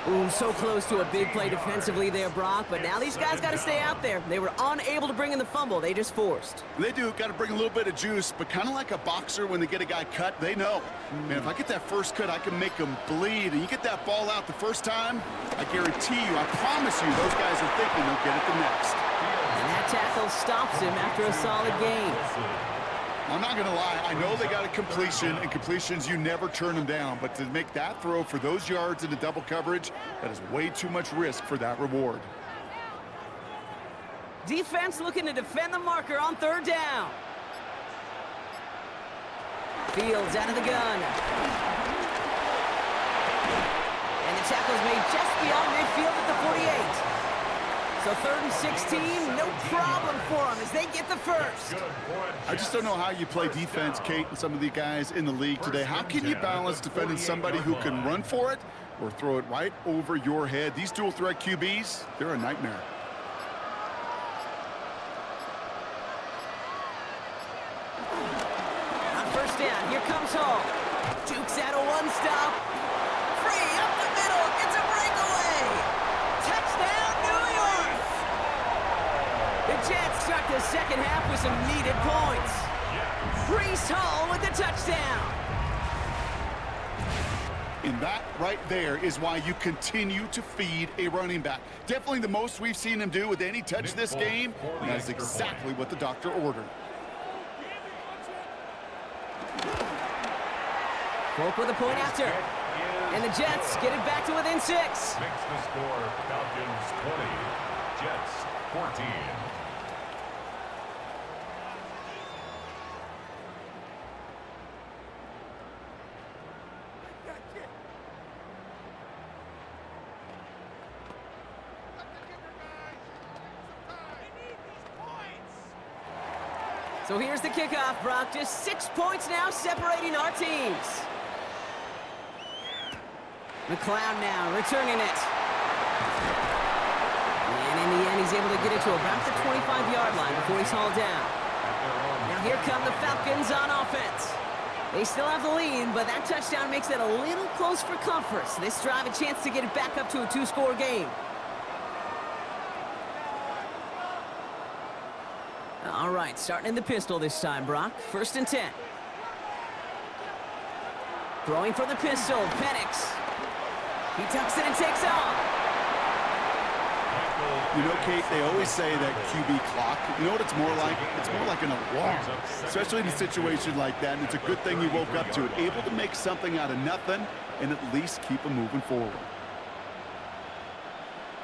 Ooh, so close to a big play defensively there, Brock, but now these guys got to stay out there. They were unable to bring in the fumble. They just forced. They do. Got to bring a little bit of juice, but kind of like a boxer when they get a guy cut, they know. Man, if I get that first cut, I can make them bleed. And you get that ball out the first time, I guarantee you, I promise you, those guys are thinking they'll get it the next. And that tackle stops him after a solid gain. I'm not going to lie. I know they got a completion, and completions, you never turn them down. But to make that throw for those yards into double coverage, that is way too much risk for that reward. Defense looking to defend the marker on third down. Fields out of the gun. And the tackle's made just beyond midfield at the 48. So 3rd and 16, no problem for them as they get the first. I just don't know how you play defense, Kate, and some of the guys in the league today. How can you balance defending somebody who can run for it or throw it right over your head? These dual threat QBs, they're a nightmare. On first down, here comes Hall. Jukes out a one-stop. Free up the middle. It's a breakaway. Touchdown, New York. The Jets start the second half with some needed points. Breece Hall with the touchdown. And that right there is why you continue to feed a running back. Definitely the most we've seen him do with any touch this game. And that is exactly what the doctor ordered. Folk with a point after. And the Jets get it back to within 6. Makes the score Falcons 20, Jets 14. So here's the kickoff, Brock. Just 6 points now separating our teams. McLeod now returning it. And in the end, he's able to get it to about the 25-yard line before he's hauled down. Now here come the Falcons on offense. They still have the lead, but that touchdown makes it a little close for comfort. So this drive a chance to get it back up to a 2-score game. All right, starting in the pistol this time, Brock. 1st and 10. Throwing for the pistol, Penix. He tucks it and takes off. You know, Kate, they always say that QB clock, you know what it's more like? It's more like an alarm, especially in a situation like that. And it's a good thing you woke up to it, able to make something out of nothing and at least keep them moving forward.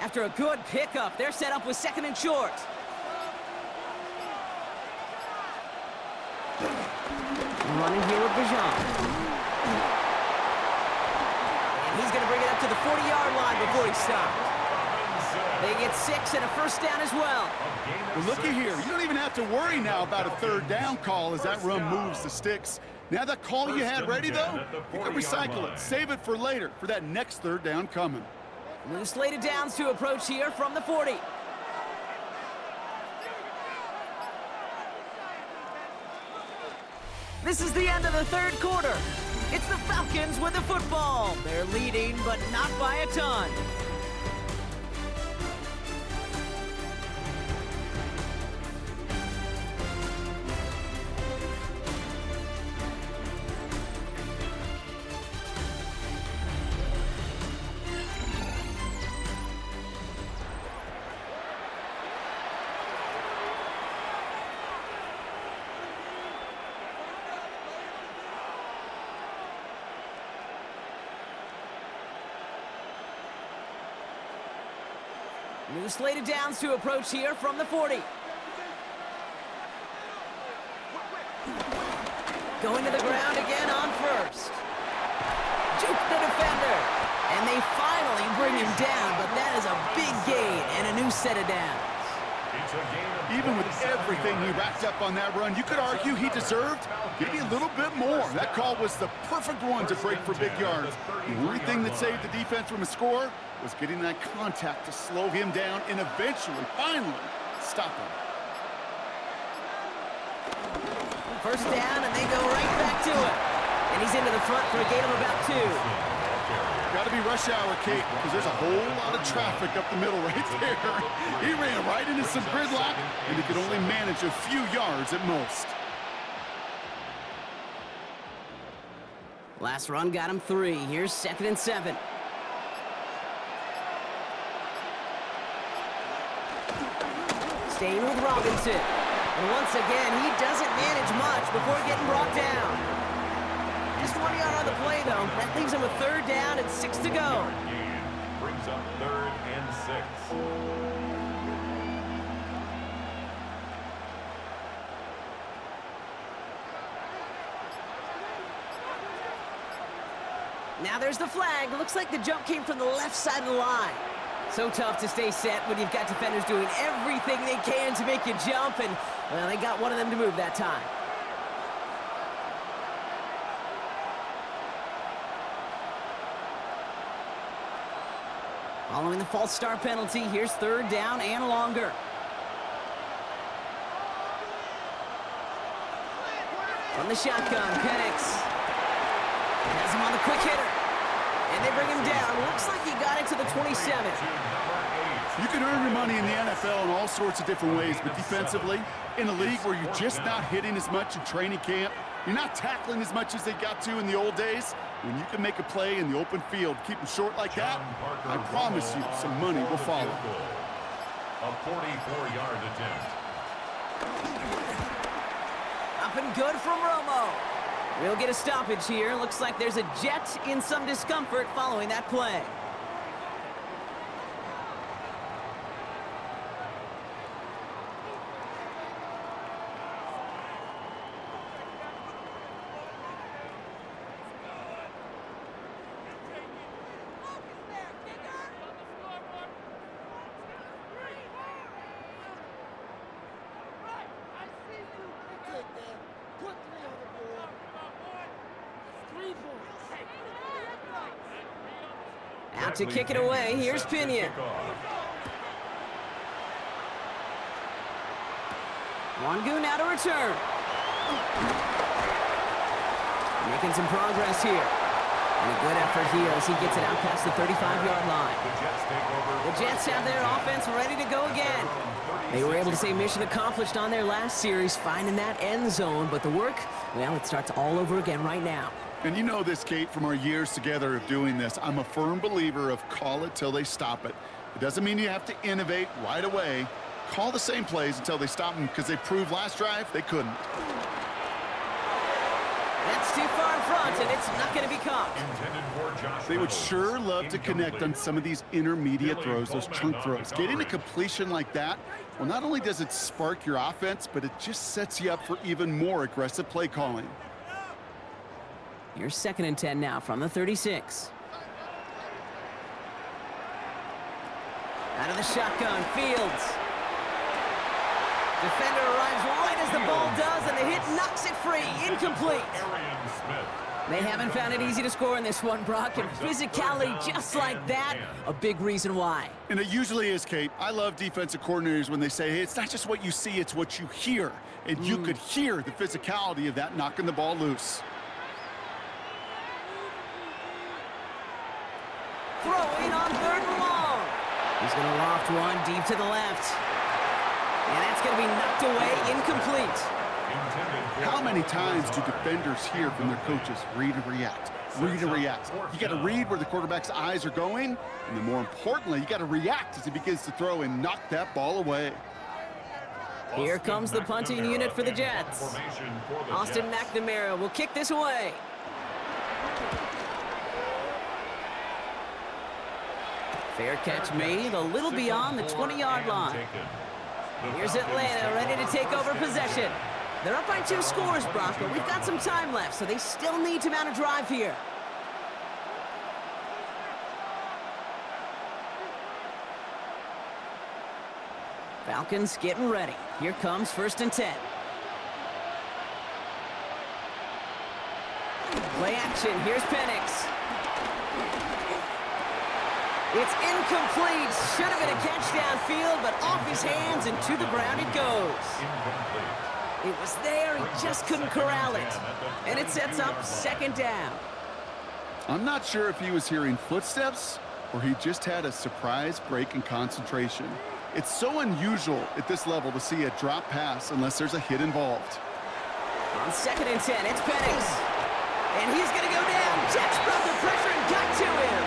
After a good pickup, they're set up with 2nd and short. Running here with Bijan. And he's going to bring it up to the 40-yard line before he stopped. They get 6 and a first down as well. Well, looky here. You don't even have to worry now about a 3rd down call as that run moves the sticks. Now that call you had ready, though, you can recycle it. Save it for later, for that next 3rd down coming. New slated downs to approach here from the 40. This is the end of the 3rd quarter. It's the Falcons with the football. They're leading, but not by a ton. New slated downs to approach here from the 40. Going to the ground again on 1st. Juke the defender. And they finally bring him down, but that is a big gain and a new set of downs. Even with everything he racked up on that run, you could argue he deserved maybe a little bit more. That call was the perfect one to break for big yards. The only thing that saved the defense from a score was getting that contact to slow him down and eventually, finally, stop him. First down, and they go right back to it. And he's into the front for a gain of about 2. Got to be rush hour, Kate, because there's a whole lot of traffic up the middle right there. He ran right into some gridlock, and he could only manage a few yards at most. Last run got him 3. Here's 2nd and 7. Staying with Robinson. And once again, he doesn't manage much before getting brought down. Just 1 yard on the play, though. That leaves him with 3rd down and 6 to go. Brings up 3rd and 6. Now there's the flag. Looks like the jump came from the left side of the line. So tough to stay set when you've got defenders doing everything they can to make you jump, and, well, they got one of them to move that time. Following the false start penalty, here's 3rd down and longer. From the shotgun, Penix has him on the quick hitter. And they bring him down. Looks like he got into the 27. You can earn your money in the NFL in all sorts of different ways, but defensively, in a league where you're just not hitting as much in training camp, you're not tackling as much as they got to in the old days, when you can make a play in the open field, keep them short like that, I promise you some money will follow. A 44-yard attempt. Up and good from Romo. We'll get a stoppage here. Looks like there's a Jet in some discomfort following that play. Out to kick it away. Here's Pinion. Wangu now to return. Making some progress here. And a good effort here as he gets it out past the 35-yard line. The Jets have their offense ready to go again. They were able to say mission accomplished on their last series, finding that end zone. But the work, well, it starts all over again right now. And you know this, Kate, from our years together of doing this. I'm a firm believer of call it till they stop it. It doesn't mean you have to innovate right away. Call the same plays until they stop them, because they proved last drive they couldn't. That's too far in front, and it's not going to be caught. They would sure love to connect on some of these intermediate throws, those chunk throws. Getting a completion like that, well, not only does it spark your offense, but it just sets you up for even more aggressive play calling. Here's 2nd and 10 now from the 36. Out of the shotgun, Fields. Defender arrives right as the ball does, and the hit knocks it free. Incomplete. They haven't found it easy to score in this one, Brock, and physicality just like that, a big reason why. And it usually is, Kate. I love defensive coordinators when they say, hey, it's not just what you see, it's what you hear. And you could hear the physicality of that knocking the ball loose. Throwing on 3rd and long. He's going to loft one deep to the left. And that's going to be knocked away, incomplete. How many times do defenders hear from their coaches, read and react, read and react? You got to read where the quarterback's eyes are going, and then more importantly, you got to react as he begins to throw and knock that ball away. Here comes the punting unit for the Jets. Austin McNamara will kick this away. Fair catch made a little beyond the 20-yard line. Here's Atlanta ready to take over possession. They're up by 2 scores, Brock, but we've got some time left, so they still need to mount a drive here. Falcons getting ready. Here comes 1st and 10. Play action. Here's Penix. It's incomplete. Should have been a catch downfield, but off his hands and to the ground it goes. It was there. He just couldn't corral it. And it sets up 2nd down. I'm not sure if he was hearing footsteps or he just had a surprise break in concentration. It's so unusual at this level to see a drop pass unless there's a hit involved. On 2nd and 10, it's Penix. And he's going to go down. Jets brought the pressure and got to him.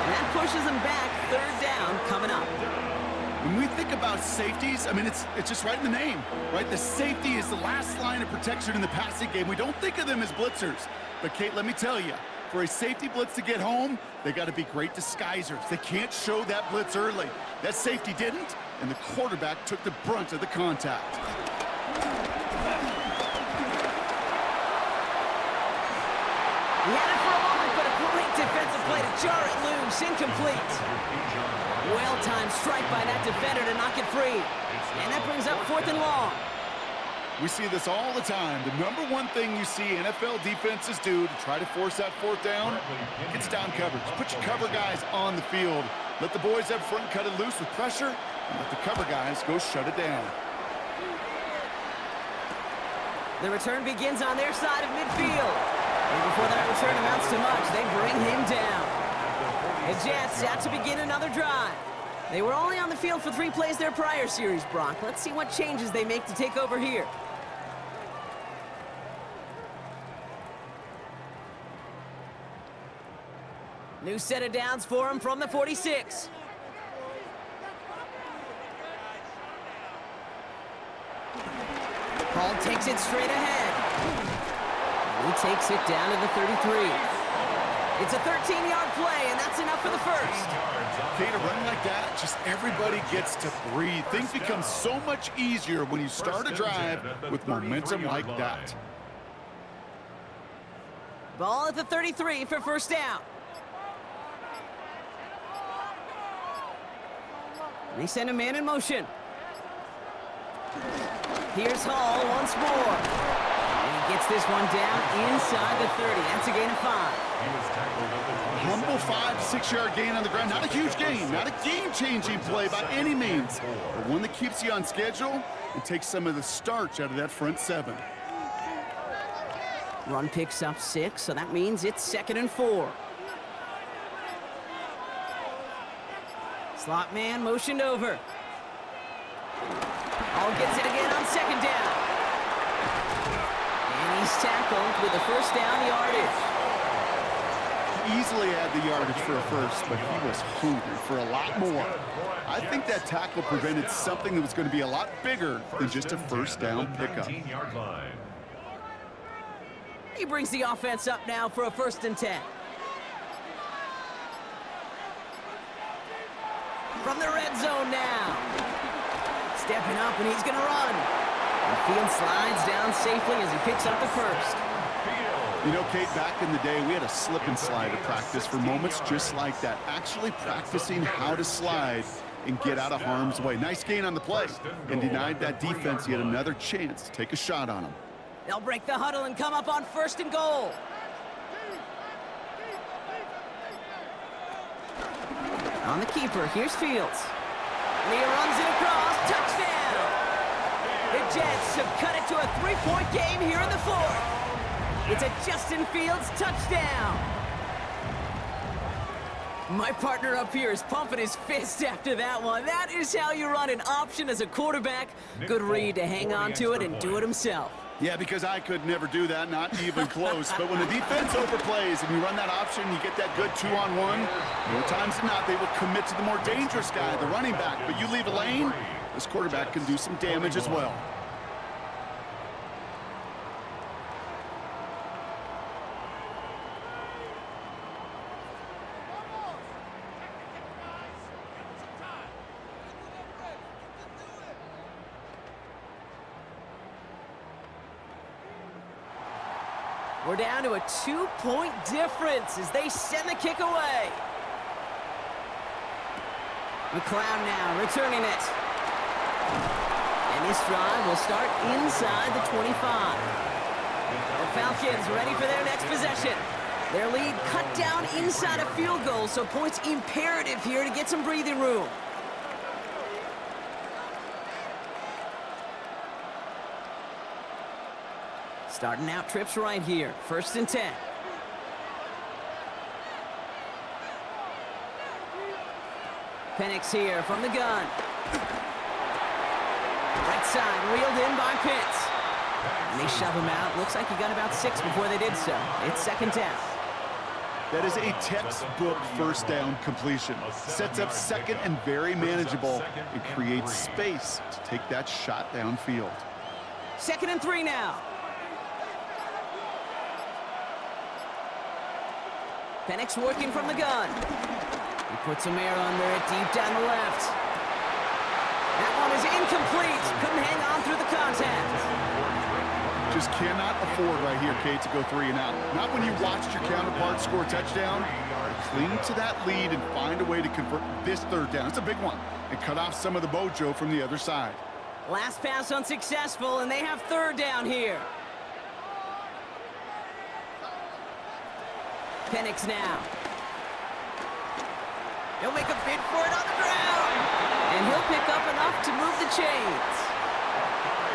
And that pushes him back. 3rd down coming up. When we think about safeties, I mean, it's just right in the name, right? The safety is the last line of protection in the passing game. We don't think of them as blitzers. But, Kate, let me tell you, for a safety blitz to get home, they got to be great disguisers. They can't show that blitz early. That safety didn't, and the quarterback took the brunt of the contact. He had it for a moment, but a great defensive play to jar it loose. Incomplete. Well-timed strike by that defender to knock it free. And that brings up 4th and long. We see this all the time. The number one thing you see NFL defenses do to try to force that 4th down, it's down coverage. Put your cover guys on the field. Let the boys up front cut it loose with pressure, and let the cover guys go shut it down. The return begins on their side of midfield. And before that return amounts to much, they bring him down. The Jets out to begin another drive. They were only on the field for 3 plays their prior series, Brock. Let's see what changes they make to take over here. New set of downs for him from the 46. Paul takes it straight ahead. And he takes it down to the 33. It's a 13-yard play, and that's enough for the 1st. Okay, to run like that, just everybody gets to breathe. Things become so much easier when you start a drive with momentum like that. Ball at the 33 for 1st down. They send a man in motion. Here's Hall once more. And he gets this one down inside the 30. That's a gain of 5. Humble 5-6-yard gain on the ground. Not a huge gain, not a game-changing play by any means, but one that keeps you on schedule and takes some of the starch out of that front 7. Run picks up 6, so that means it's 2nd and 4. Slot man motioned over. Hall gets it again on 2nd down. And he's tackled with the 1st down yardage. Easily had the yardage for a 1st, but he was hungry for a lot more. I think that tackle prevented something that was going to be a lot bigger than just a 1st down pickup. He brings the offense up now for a 1st and 10. From the red zone now. Stepping up, and he's going to run. The field slides down safely as he picks up the 1st. You know, Kate, back in the day, we had a slip and slide at practice for moments just like that. Actually practicing how to slide and get out of harm's way. Nice gain on the play, and denied that defense yet another chance to take a shot on him. They'll break the huddle and come up on 1st and goal. On the keeper, here's Fields. And he runs it across. Touchdown! The Jets have cut it to a 3-point game here in the 4th. It's a Justin Fields touchdown. My partner up here is pumping his fist after that one. That is how you run an option as a quarterback. Good read to hang on to it and do it himself. Yeah, because I could never do that, not even close. But when the defense overplays and you run that option, you get that good 2-on-1, more times than not, they will commit to the more dangerous guy, the running back. But you leave a lane, this quarterback can do some damage as well. We're down to a 2-point difference as they send the kick away. McLeod now returning it. And this drive will start inside the 25. The Falcons ready for their next possession. Their lead cut down inside a field goal, so points imperative here to get some breathing room. Starting out trips right here. 1st and 10. Penix here from the gun. Right side, reeled in by Pitts. And they shove him out. Looks like he got about 6 before they did so. It's 2nd down. That is a textbook 1st down completion. Sets up 2nd and very manageable. It creates space to take that shot downfield. 2nd and 3 now. Penix working from the gun. He puts some air under it deep down the left. That one is incomplete. Couldn't hang on through the contact. Just cannot afford right here, Kate, to go 3 and out. Not when you watched your counterpart score a touchdown. Cling to that lead and find a way to convert this 3rd down. It's a big one. And cut off some of the mojo from the other side. Last pass unsuccessful, and they have 3rd down here. Penix now. He'll make a bid for it on the ground. And he'll pick up enough to move the chains.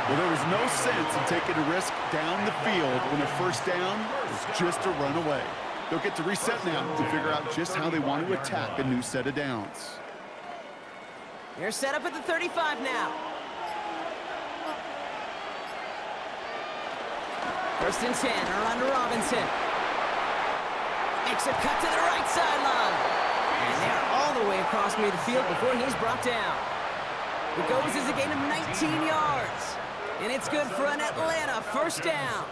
Well, there was no sense in taking a risk down the field when a 1st down was just a run away. They'll get to reset now to figure out just how they want to attack a new set of downs. They're set up at the 35 now. 1st and 10, around to Robinson. Makes a cut to the right sideline. And they're all the way across midfield before he's brought down. It goes as a gain of 19 yards. And it's good for an Atlanta 1st down.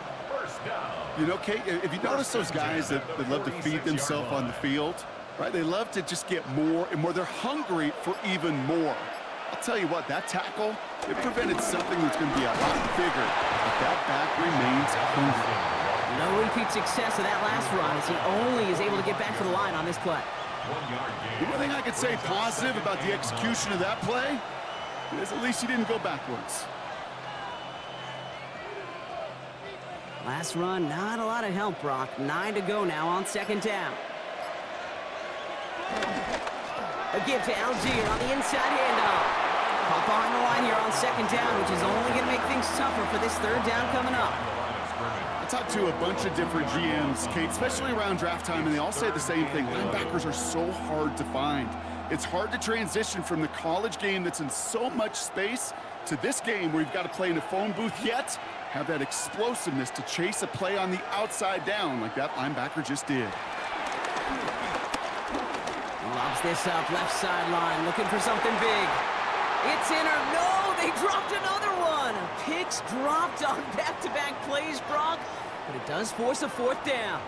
You know, Kate, if you notice those guys that love to feed themselves on the field, right? They love to just get more and more. They're hungry for even more. I'll tell you what, that tackle, it prevented something that's going to be a lot bigger. But that back remains hungry. No repeat success of that last run as he only is able to get back to the line on this play. The one thing I could say positive about the execution of that play is at least he didn't go backwards. Last run, not a lot of help, Brock. 9 to go now on 2nd down. A give to Algier on the inside handoff. Caught behind the line here on 2nd down, which is only going to make things tougher for this 3rd down coming up. I talked to a bunch of different GMs, Kate, especially around draft time, and they all say the same thing. Linebackers are so hard to find. It's hard to transition from the college game that's in so much space to this game where you've got to play in a phone booth, yet have that explosiveness to chase a play on the outside down like that linebacker just did. Lobs this up, left sideline, looking for something big. It's in or no, they dropped another one. Picks dropped on back-to-back plays, Brock, but it does force a 4th down.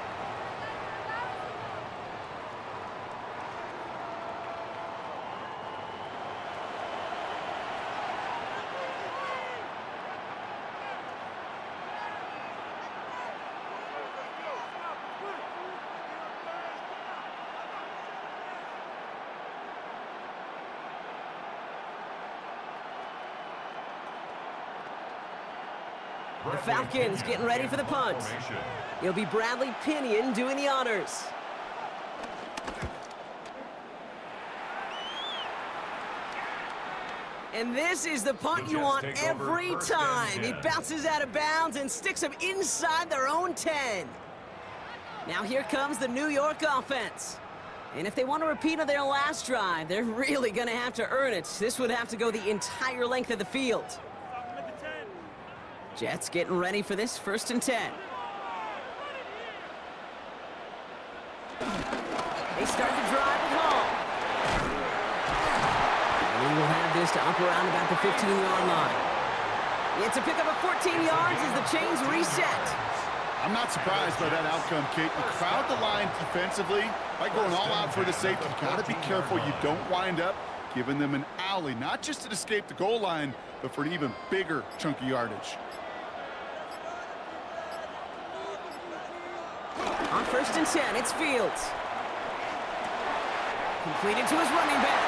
The Falcons getting ready for the punt. It'll be Bradley Pinion doing the honors. And this is the punt you want every time. It bounces out of bounds and sticks them inside their own 10. Now here comes the New York offense. And if they want to repeat on their last drive, they're really going to have to earn it. This would have to go the entire length of the field. Jets getting ready for this 1st and 10. They start the drive with Hall. And we will have this to up around about the 15-yard line. It's a pickup of 14 yards as the chains reset. I'm not surprised by that outcome, Kate. You crowd the line defensively by going all out for the safety. You've got to be careful you don't wind up giving them an alley, not just to escape the goal line, but for an even bigger chunk of yardage. On 1st and 10, it's Fields. Completed to his running back.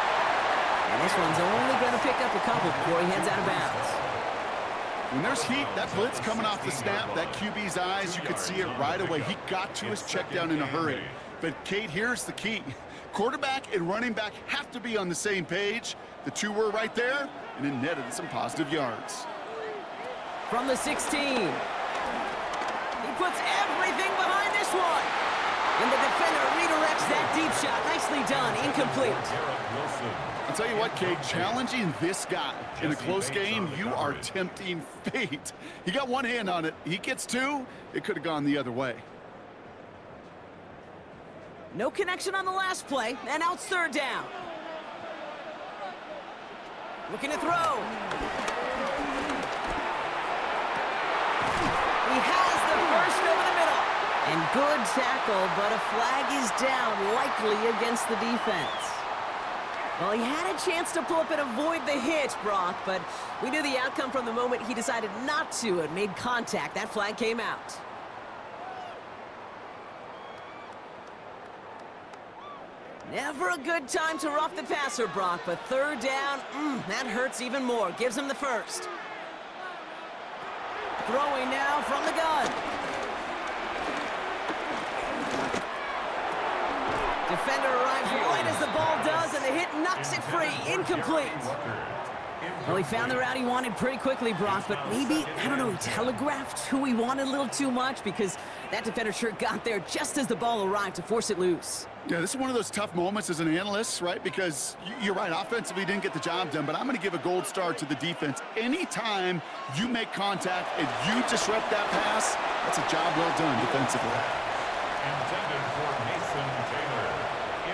And this one's only going to pick up a couple before he heads out of bounds. When there's heat, that blitz coming off the snap, that QB's eyes, you could see it right away. He got to his check down in a hurry. But, Kate, here's the key. Quarterback and running back have to be on the same page. The two were right there, and it netted some positive yards. From the 16. He puts everything behind this one. And the defender redirects that deep shot. Nicely done. Incomplete. I'll tell you what, Kate, challenging this guy in a close game, you are tempting fate. He got one hand on it. He gets two. It could have gone the other way. No connection on the last play, and now it's third down. Looking to throw. He has the first over the middle. And good tackle, but a flag is down, likely against the defense. Well, he had a chance to pull up and avoid the hit, Brock, but we knew the outcome from the moment he decided not to and made contact. That flag came out. Never a good time to rough the passer, Brock, but third down, that hurts even more. Gives him the first. Throwing now from the gun. Defender arrives right as the ball does, and the hit knocks it free. Incomplete. Well, he found the route he wanted pretty quickly, Brock, but maybe, I don't know, he telegraphed who he wanted a little too much because that defender sure got there just as the ball arrived to force it loose. Yeah, this is one of those tough moments as an analyst, right? Because you're right, offensively didn't get the job done, but I'm going to give a gold star to the defense. Anytime you make contact and you disrupt that pass, that's a job well done defensively. Intended for Mason Taylor.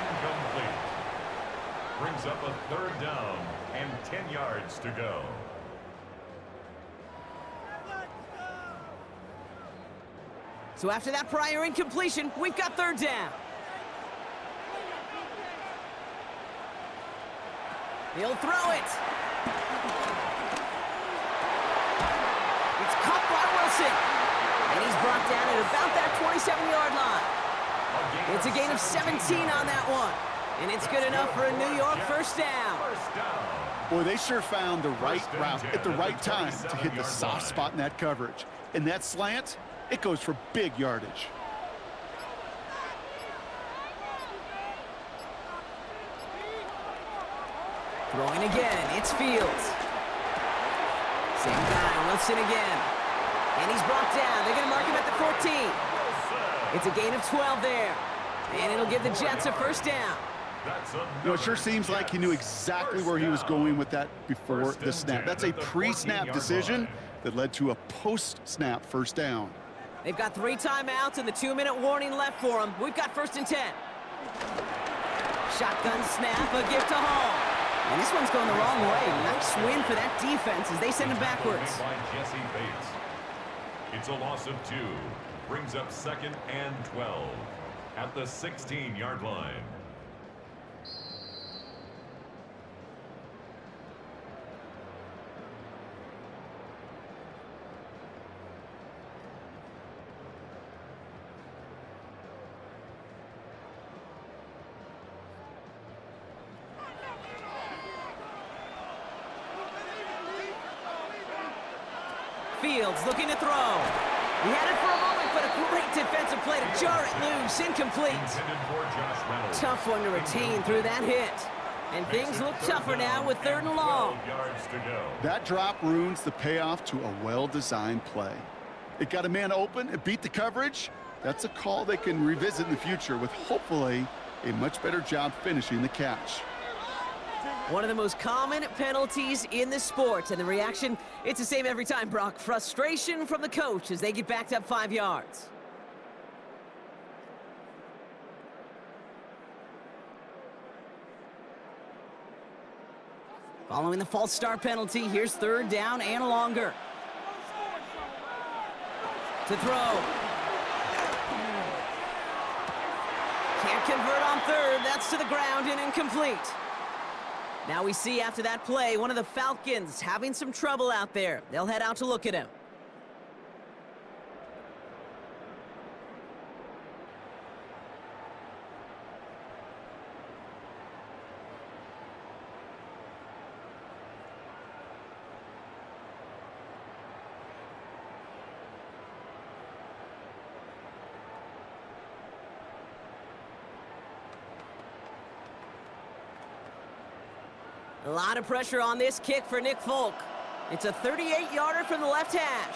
Incomplete. Brings up a third down and 10 yards to go. So after that prior incompletion, we've got third down. He'll throw it. It's caught by Wilson. And he's brought down at about that 27-yard line. It's a gain of 17 on that one. And it's good enough for a New York first down. Boy, they sure found the right route at the right time to hit the soft spot in that coverage. And that slant, it goes for big yardage. Throwing again, it's Fields. Same guy, Wilson again. And he's brought down. They're going to mark him at the 14. It's a gain of 12 there. And it'll give the Jets a first down. You know, it sure seems like he knew exactly where he was going with that before the snap. That's a pre-snap decision that led to a post-snap first down. They've got 3 timeouts and the 2-minute warning left for them. We've got first and 10. Shotgun snap, a gift to Hall. And this one's going the wrong way. Nice win for that defense as they send him backwards. It's a loss of 2. Brings up second and 12 at the 16-yard line. Fields looking to throw. He had it for a moment, but a great defensive play to jar it loose. Incomplete. Tough one to retain through that hit. And things look tougher now with third and long. That drop ruins the payoff to a well-designed play. It got a man open, it beat the coverage. That's a call they can revisit in the future with hopefully a much better job finishing the catch. One of the most common penalties in the sport, and the reaction, it's the same every time, Brock. Frustration from the coach as they get backed up 5 yards. Following the false start penalty, here's third down and longer. To throw. Can't convert on third. That's to the ground and incomplete. Now we see after that play, one of the Falcons having some trouble out there. They'll head out to look at him. A lot of pressure on this kick for Nick Folk. It's a 38-yarder from the left hash.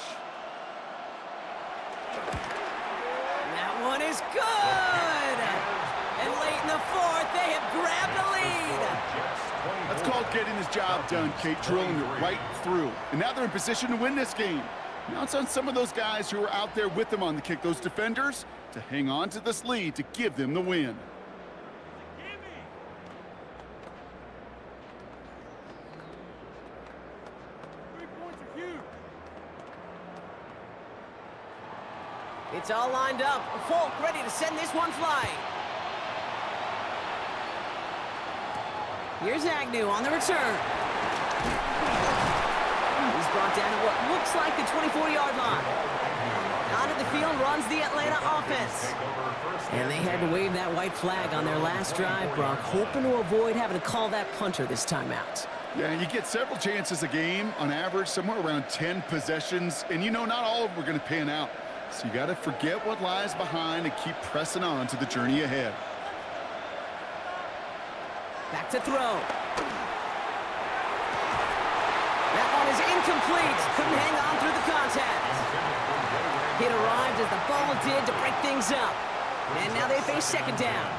That one is good! And late in the fourth, they have grabbed the lead. That's called getting his job done, Kate, drilling it right through. And now they're in position to win this game. Now it's on some of those guys who are out there with them on the kick, those defenders, to hang on to this lead to give them the win. It's all lined up. Folk ready to send this one flying. Here's Agnew on the return. He's brought down at what looks like the 24-yard line. Out of the field runs the Atlanta offense. And they had to wave that white flag on their last drive, Brock, hoping to avoid having to call that punter this time out. Yeah, you get several chances a game, on average, somewhere around 10 possessions. And you know, not all of them are going to pan out. So you got to forget what lies behind and keep pressing on to the journey ahead. Back to throw. That one is incomplete. Couldn't hang on through the contact. It arrived as the ball did to break things up. And now they face second down.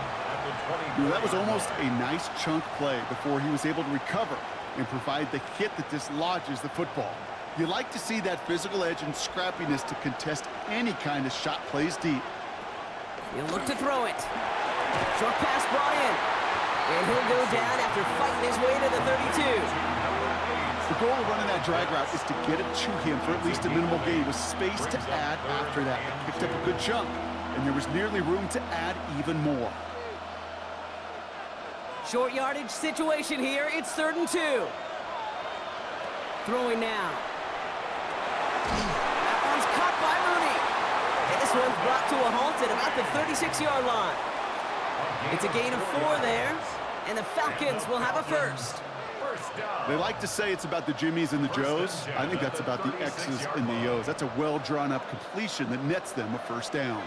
That was almost a nice chunk play before he was able to recover and provide the hit that dislodges the football. You like to see that physical edge and scrappiness to contest any kind of shot plays deep. He'll look to throw it. Short pass brought in. And he'll go down after fighting his way to the 32. The goal of running that drag route is to get it to him for at least a minimal gain with space to add after that. He picked up a good chunk, and there was nearly room to add even more. Short yardage situation here. It's 3rd and 2. Throwing now. That one's caught by Mooney. And this one's brought to a halt at about the 36-yard line. It's a gain of 4 there, and the Falcons will have a first. They like to say it's about the Jimmies and the Joes. I think that's about the X's and the O's. That's a well-drawn-up completion that nets them a first down.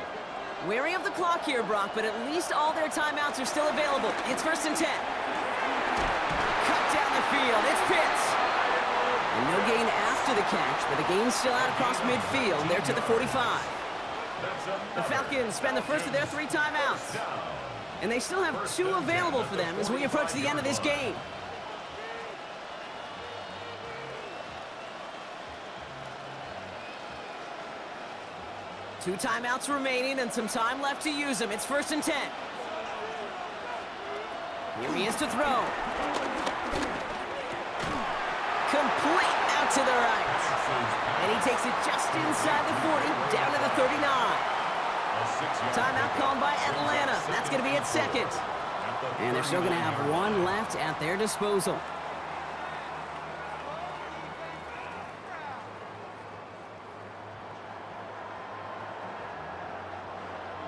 Wary of the clock here, Brock, but at least all their timeouts are still available. It's 1st and 10. Cut down the field. It's Pitts. And no gain after the catch, but the gain's still out across midfield. They're to the 45. The Falcons spend the first of their 3 timeouts. And they still have 2 available for them as we approach the end of this game. Two timeouts remaining and some time left to use them. It's 1st and 10. Here he is to throw. Complete out to the right. And he takes it just inside the 40, down to the 39. Timeout called by Atlanta. That's going to be at 2nd. And they're still going to have 1 left at their disposal.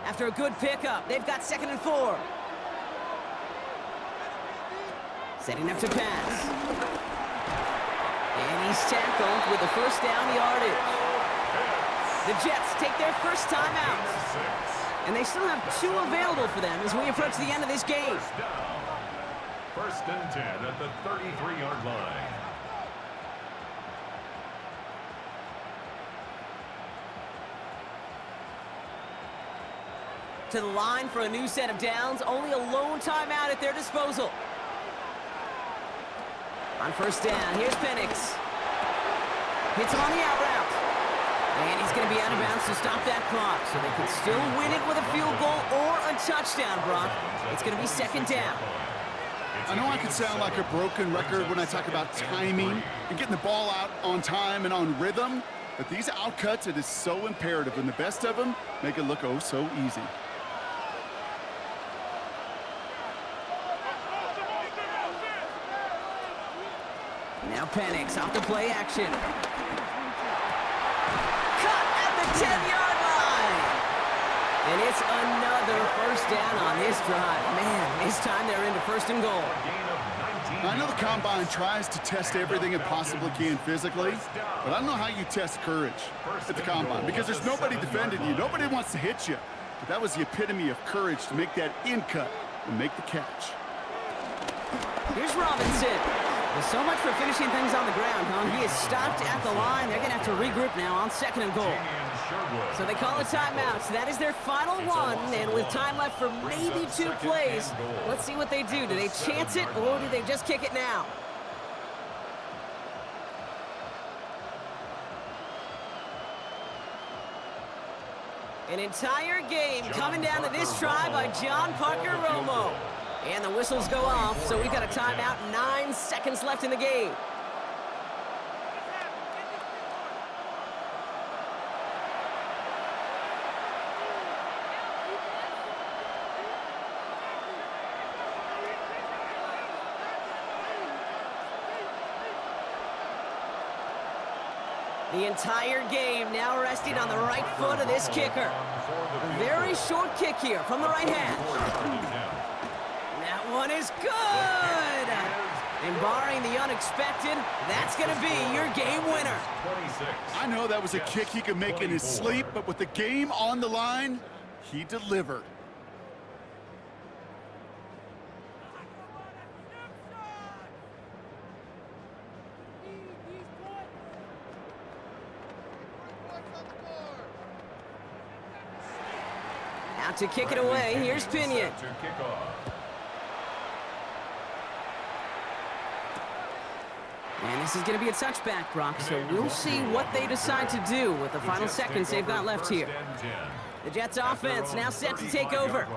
After a good pickup, they've got 2nd and 4. Setting up to pass. And he's tackled with the first down yardage. The Jets take their first time out. And they still have 2 available for them as we approach the end of this game. 1st and 10 at the 33-yard line. To the line for a new set of downs. Only a lone timeout at their disposal. On 1st down, here's Penix. Hits him on the out route. And he's going to be out of bounds to stop that clock. So they could still win it with a field goal or a touchdown, Brock. It's going to be 2nd down. I know I can sound like a broken record when I talk about timing and getting the ball out on time and on rhythm, but these outcuts, it is so imperative, and the best of them make it look oh so easy. Now Penix off the play action. Cut at the 10-yard line. And it's another first down on this drive. Man, this time they're into 1st and goal. I know the Combine tries to test everything it possibly can physically, but I don't know how you test courage at the Combine because there's nobody defending you. Nobody wants to hit you. But that was the epitome of courage to make that in cut and make the catch. Here's Robinson. Well, so much for finishing things on the ground, huh? He is stopped at the line. They're going to have to regroup now on 2nd and goal. So they call a timeout. So that is their final one. And with time left for maybe 2 plays, let's see what they do. Do they chance it or do they just kick it now? An entire game coming down to this try by John Parker Romo. And the whistles go off, so we've got a timeout. 9 seconds left in the game. The entire game now resting on the right foot of this kicker. A very short kick here from the right hand. That one is good. And barring the unexpected, that's going to be your game winner. I know that was a kick he could make in his sleep, but with the game on the line, he delivered. Out to kick it away, here's Pinion. And this is going to be a touchback, Brock, so we'll see what they decide to do with the final seconds they've got left here. The Jets offense now set to take over.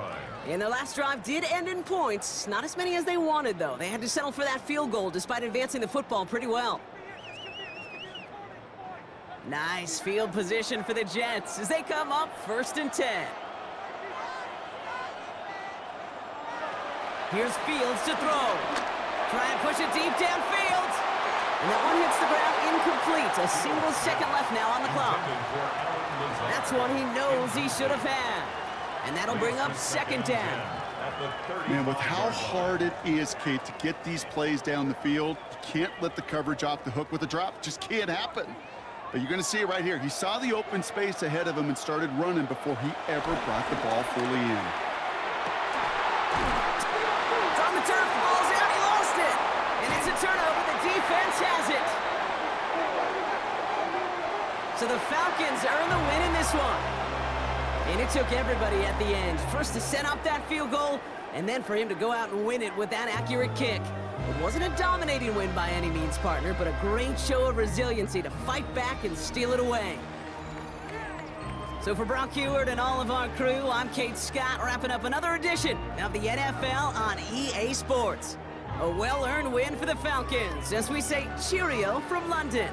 And their last drive did end in points. Not as many as they wanted, though. They had to settle for that field goal despite advancing the football pretty well. Nice field position for the Jets as they come up 1st and 10. Here's Fields to throw. Try and push it deep downfield. And that one hits the ground incomplete. A single second left now on the clock. That's one he knows he should have had. And that'll bring up 2nd down. Man, with how hard it is, Kate, to get these plays down the field, you can't let the coverage off the hook with a drop. It just can't happen. But you're going to see it right here. He saw the open space ahead of him and started running before he ever brought the ball fully in. From the turf, the ball's out, he lost it. And it's a turnover, the defense has it. So the Falcons earn the win in this one. And it took everybody at the end. First to set up that field goal, and then for him to go out and win it with that accurate kick. It wasn't a dominating win by any means, partner, but a great show of resiliency to fight back and steal it away. So for Brock Heward and all of our crew, I'm Kate Scott, wrapping up another edition of the NFL on EA Sports. A well-earned win for the Falcons, as we say cheerio from London.